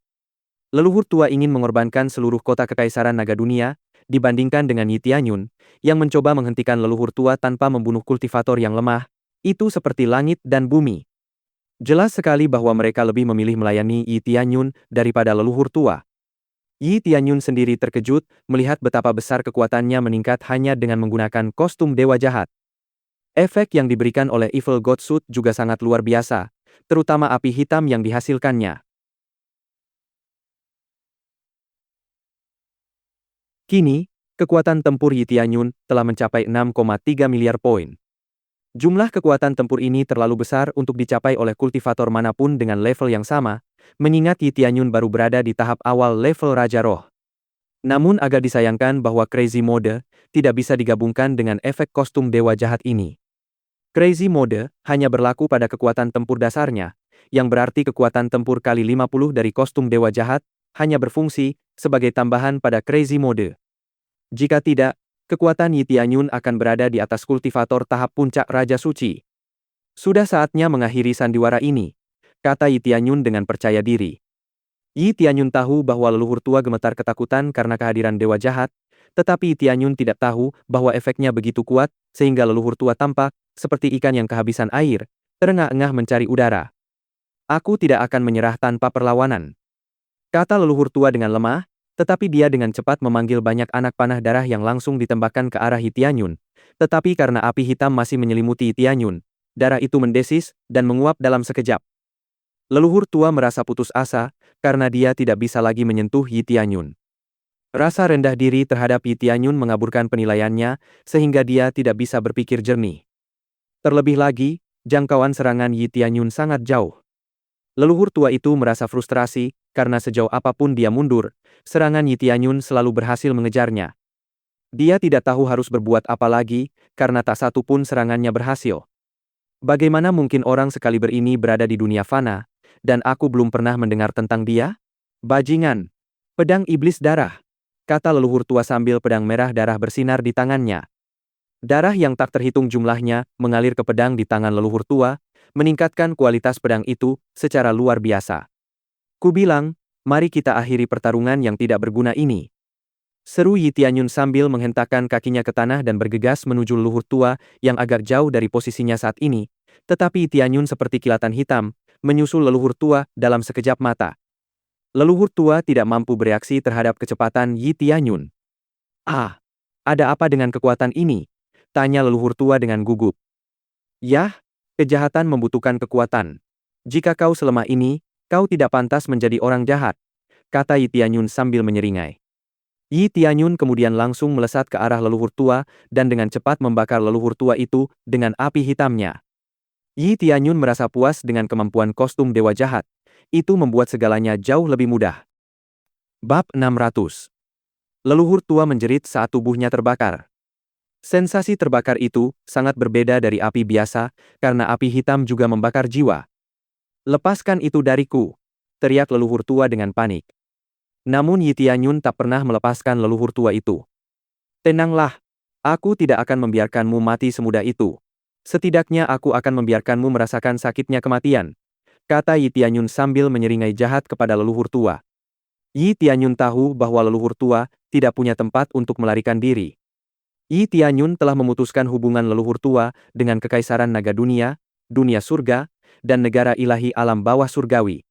S1: Leluhur tua ingin mengorbankan seluruh kota kekaisaran naga dunia, dibandingkan dengan Yi Tianyun, yang mencoba menghentikan leluhur tua tanpa membunuh kultivator yang lemah. Itu seperti langit dan bumi. Jelas sekali bahwa mereka lebih memilih melayani Yi Tianyun daripada leluhur tua. Yi Tianyun sendiri terkejut melihat betapa besar kekuatannya meningkat hanya dengan menggunakan kostum dewa jahat. Efek yang diberikan oleh Evil God Suit juga sangat luar biasa, terutama api hitam yang dihasilkannya. Kini, kekuatan tempur Yi Tianyun telah mencapai 6,3 miliar poin. Jumlah kekuatan tempur ini terlalu besar untuk dicapai oleh kultivator manapun dengan level yang sama, mengingat Yi Tianyun baru berada di tahap awal level Raja Roh. Namun agak disayangkan bahwa Crazy Mode tidak bisa digabungkan dengan efek kostum dewa jahat ini. Crazy Mode hanya berlaku pada kekuatan tempur dasarnya, yang berarti kekuatan tempur kali 50 dari kostum dewa jahat hanya berfungsi sebagai tambahan pada Crazy Mode. Jika tidak, kekuatan Yi Tianyun akan berada di atas kultivator tahap puncak Raja Suci. Sudah saatnya mengakhiri sandiwara ini, kata Yi Tianyun dengan percaya diri. Yi Tianyun tahu bahwa leluhur tua gemetar ketakutan karena kehadiran dewa jahat, tetapi Yi Tianyun tidak tahu bahwa efeknya begitu kuat, sehingga leluhur tua tampak seperti ikan yang kehabisan air, terengah-engah mencari udara. Aku tidak akan menyerah tanpa perlawanan, kata leluhur tua dengan lemah, tetapi dia dengan cepat memanggil banyak anak panah darah yang langsung ditembakkan ke arah Yi Tianyun. Tetapi karena api hitam masih menyelimuti Yi Tianyun, darah itu mendesis dan menguap dalam sekejap. Leluhur tua merasa putus asa, karena dia tidak bisa lagi menyentuh Yi Tianyun. Rasa rendah diri terhadap Yi Tianyun mengaburkan penilaiannya, sehingga dia tidak bisa berpikir jernih. Terlebih lagi, jangkauan serangan Yi Tianyun sangat jauh. Leluhur tua itu merasa frustrasi, karena sejauh apapun dia mundur, serangan Yi Tianyun selalu berhasil mengejarnya. Dia tidak tahu harus berbuat apa lagi, karena tak satu pun serangannya berhasil. Bagaimana mungkin orang sekaliber ini berada di dunia fana, dan aku belum pernah mendengar tentang dia? Bajingan! Pedang iblis darah, kata leluhur tua sambil pedang merah darah bersinar di tangannya. Darah yang tak terhitung jumlahnya mengalir ke pedang di tangan leluhur tua, meningkatkan kualitas pedang itu secara luar biasa. Kubilang, mari kita akhiri pertarungan yang tidak berguna ini. Seru Yi Tianyun sambil menghentakkan kakinya ke tanah dan bergegas menuju leluhur tua yang agak jauh dari posisinya saat ini, tetapi Yi Tianyun seperti kilatan hitam, menyusul leluhur tua dalam sekejap mata. Leluhur tua tidak mampu bereaksi terhadap kecepatan Yi Tianyun. Ah, ada apa dengan kekuatan ini? Tanya leluhur tua dengan gugup. Yah, kejahatan membutuhkan kekuatan. Jika kau selemah ini, kau tidak pantas menjadi orang jahat, kata Yi Tianyun sambil menyeringai. Yi Tianyun kemudian langsung melesat ke arah leluhur tua dan dengan cepat membakar leluhur tua itu dengan api hitamnya. Yi Tianyun merasa puas dengan kemampuan kostum dewa jahat. Itu membuat segalanya jauh lebih mudah. Bab 600. Leluhur tua menjerit saat tubuhnya terbakar. Sensasi terbakar itu sangat berbeda dari api biasa, karena api hitam juga membakar jiwa. Lepaskan itu dariku, teriak leluhur tua dengan panik. Namun Yi Tianyun tak pernah melepaskan leluhur tua itu. Tenanglah, aku tidak akan membiarkanmu mati semudah itu. Setidaknya aku akan membiarkanmu merasakan sakitnya kematian, kata Yi Tianyun sambil menyeringai jahat kepada leluhur tua. Yi Tianyun tahu bahwa leluhur tua tidak punya tempat untuk melarikan diri. Yi Tianyun telah memutuskan hubungan leluhur tua dengan Kekaisaran Naga Dunia, Dunia Surga, dan negara ilahi alam bawah surgawi.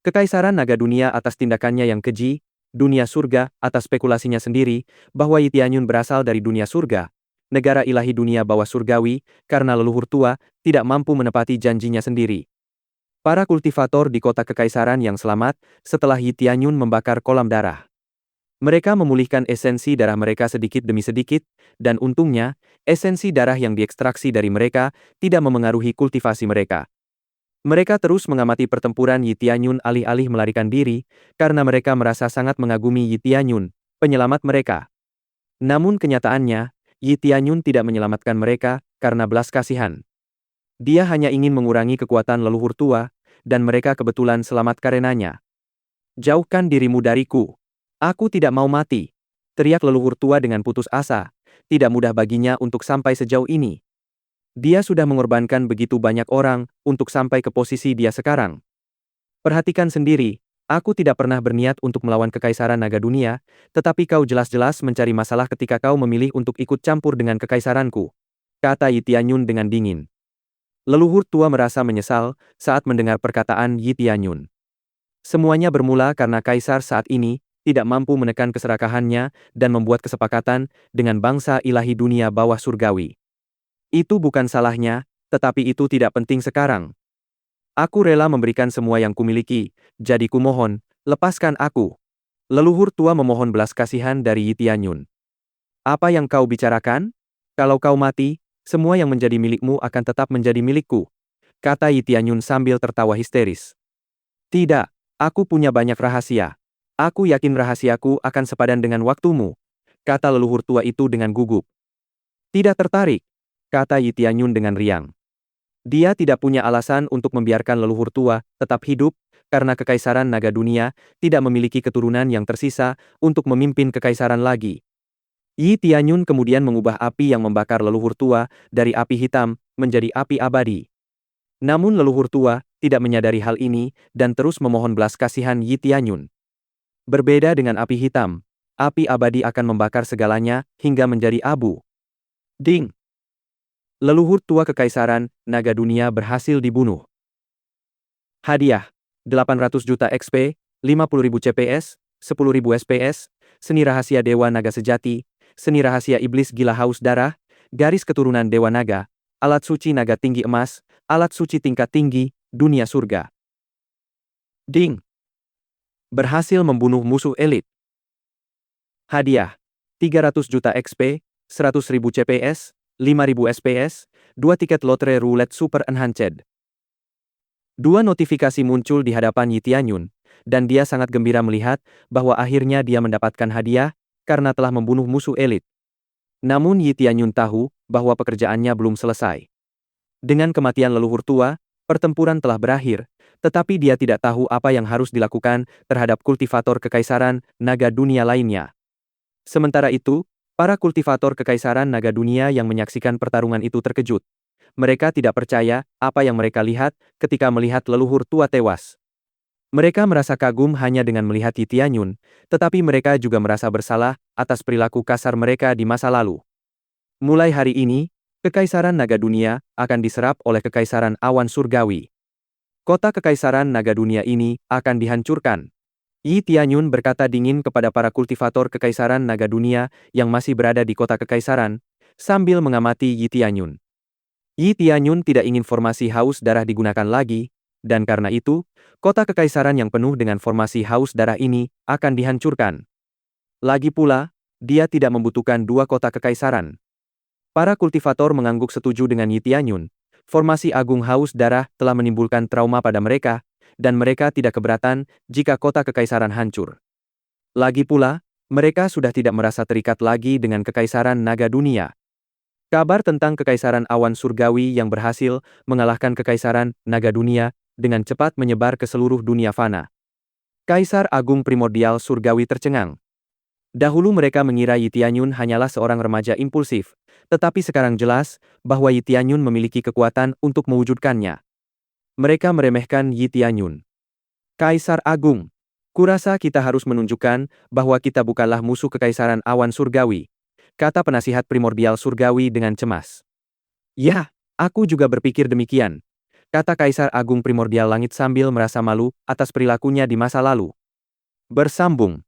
S1: Kekaisaran Naga Dunia atas tindakannya yang keji, Dunia Surga atas spekulasinya sendiri bahwa Yi Tianyun berasal dari Dunia Surga, negara ilahi dunia bawah surgawi, karena leluhur tua tidak mampu menepati janjinya sendiri. Para kultivator di kota kekaisaran yang selamat setelah Yi Tianyun membakar kolam darah. Mereka memulihkan esensi darah mereka sedikit demi sedikit, dan untungnya, esensi darah yang diekstraksi dari mereka tidak memengaruhi kultivasi mereka. Mereka terus mengamati pertempuran Yi Tianyun alih-alih melarikan diri, karena mereka merasa sangat mengagumi Yi Tianyun, penyelamat mereka. Namun kenyataannya, Yi Tianyun tidak menyelamatkan mereka karena belas kasihan. Dia hanya ingin mengurangi kekuatan leluhur tua, dan mereka kebetulan selamat karenanya. Jauhkan dirimu dariku. Aku tidak mau mati, teriak leluhur tua dengan putus asa. Tidak mudah baginya untuk sampai sejauh ini. Dia sudah mengorbankan begitu banyak orang untuk sampai ke posisi dia sekarang. Perhatikan sendiri, aku tidak pernah berniat untuk melawan Kekaisaran Naga Dunia, tetapi kau jelas-jelas mencari masalah ketika kau memilih untuk ikut campur dengan kekaisaranku, kata Yi Tianyun dengan dingin. Leluhur tua merasa menyesal saat mendengar perkataan Yi Tianyun. Semuanya bermula karena kaisar saat ini tidak mampu menekan keserakahannya dan membuat kesepakatan dengan bangsa ilahi dunia bawah surgawi. Itu bukan salahnya, tetapi itu tidak penting sekarang. Aku rela memberikan semua yang kumiliki, jadi kumohon, lepaskan aku. Leluhur tua memohon belas kasihan dari Yi Tianyun. Apa yang kau bicarakan? Kalau kau mati, semua yang menjadi milikmu akan tetap menjadi milikku, kata Yi Tianyun sambil tertawa histeris. Tidak, aku punya banyak rahasia. Aku yakin rahasiaku akan sepadan dengan waktumu, kata leluhur tua itu dengan gugup. Tidak tertarik, kata Yi Tianyun dengan riang. Dia tidak punya alasan untuk membiarkan leluhur tua tetap hidup, karena Kekaisaran Naga Dunia tidak memiliki keturunan yang tersisa untuk memimpin kekaisaran lagi. Yi Tianyun kemudian mengubah api yang membakar leluhur tua dari api hitam menjadi api abadi. Namun leluhur tua tidak menyadari hal ini dan terus memohon belas kasihan Yi Tianyun. Berbeda dengan api hitam, api abadi akan membakar segalanya hingga menjadi abu. Ding! Leluhur tua Kekaisaran Naga Dunia berhasil dibunuh. Hadiah: 800 juta XP, 50.000 CPS, 10.000 SPS, Seni Rahasia Dewa Naga Sejati, Seni Rahasia Iblis Gila Haus Darah, Garis Keturunan Dewa Naga, Alat Suci Naga Tinggi Emas, Alat Suci Tingkat Tinggi, Dunia Surga. Ding! Berhasil membunuh musuh elit. Hadiah: 300 juta XP, 100.000 CPS, 5.000 SPS, 2 tiket lotre roulette super enhanced. Dua notifikasi muncul di hadapan Yi Tianyun, dan dia sangat gembira melihat bahwa akhirnya dia mendapatkan hadiah karena telah membunuh musuh elit. Namun Yi Tianyun tahu bahwa pekerjaannya belum selesai. Dengan kematian leluhur tua, pertempuran telah berakhir, tetapi dia tidak tahu apa yang harus dilakukan terhadap kultivator Kekaisaran Naga Dunia lainnya. Sementara itu, para kultivator Kekaisaran Naga Dunia yang menyaksikan pertarungan itu terkejut. Mereka tidak percaya apa yang mereka lihat ketika melihat leluhur tua tewas. Mereka merasa kagum hanya dengan melihat Yi Tianyun, tetapi mereka juga merasa bersalah atas perilaku kasar mereka di masa lalu. Mulai hari ini, Kekaisaran Naga Dunia akan diserap oleh Kekaisaran Awan Surgawi. Kota Kekaisaran Naga Dunia ini akan dihancurkan. Yi Tianyun berkata dingin kepada para kultivator Kekaisaran Naga Dunia yang masih berada di kota Kekaisaran, sambil mengamati Yi Tianyun. Yi Tianyun tidak ingin formasi haus darah digunakan lagi, dan karena itu, kota Kekaisaran yang penuh dengan formasi haus darah ini akan dihancurkan. Lagi pula, dia tidak membutuhkan dua kota Kekaisaran. Para kultivator mengangguk setuju dengan Yi Tianyun. Formasi agung haus darah telah menimbulkan trauma pada mereka, dan mereka tidak keberatan jika kota Kekaisaran hancur. Lagi pula, mereka sudah tidak merasa terikat lagi dengan Kekaisaran Naga Dunia. Kabar tentang Kekaisaran Awan Surgawi yang berhasil mengalahkan Kekaisaran Naga Dunia dengan cepat menyebar ke seluruh dunia fana. Kaisar Agung Primordial Surgawi tercengang. Dahulu mereka mengira Yi Tianyun hanyalah seorang remaja impulsif, tetapi sekarang jelas bahwa Yi Tianyun memiliki kekuatan untuk mewujudkannya. Mereka meremehkan Yi Tianyun. Kaisar Agung, kurasa kita harus menunjukkan bahwa kita bukanlah musuh Kekaisaran Awan Surgawi, kata penasihat primordial surgawi dengan cemas. Ya, aku juga berpikir demikian, kata Kaisar Agung Primordial Langit sambil merasa malu atas perilakunya di masa lalu. Bersambung.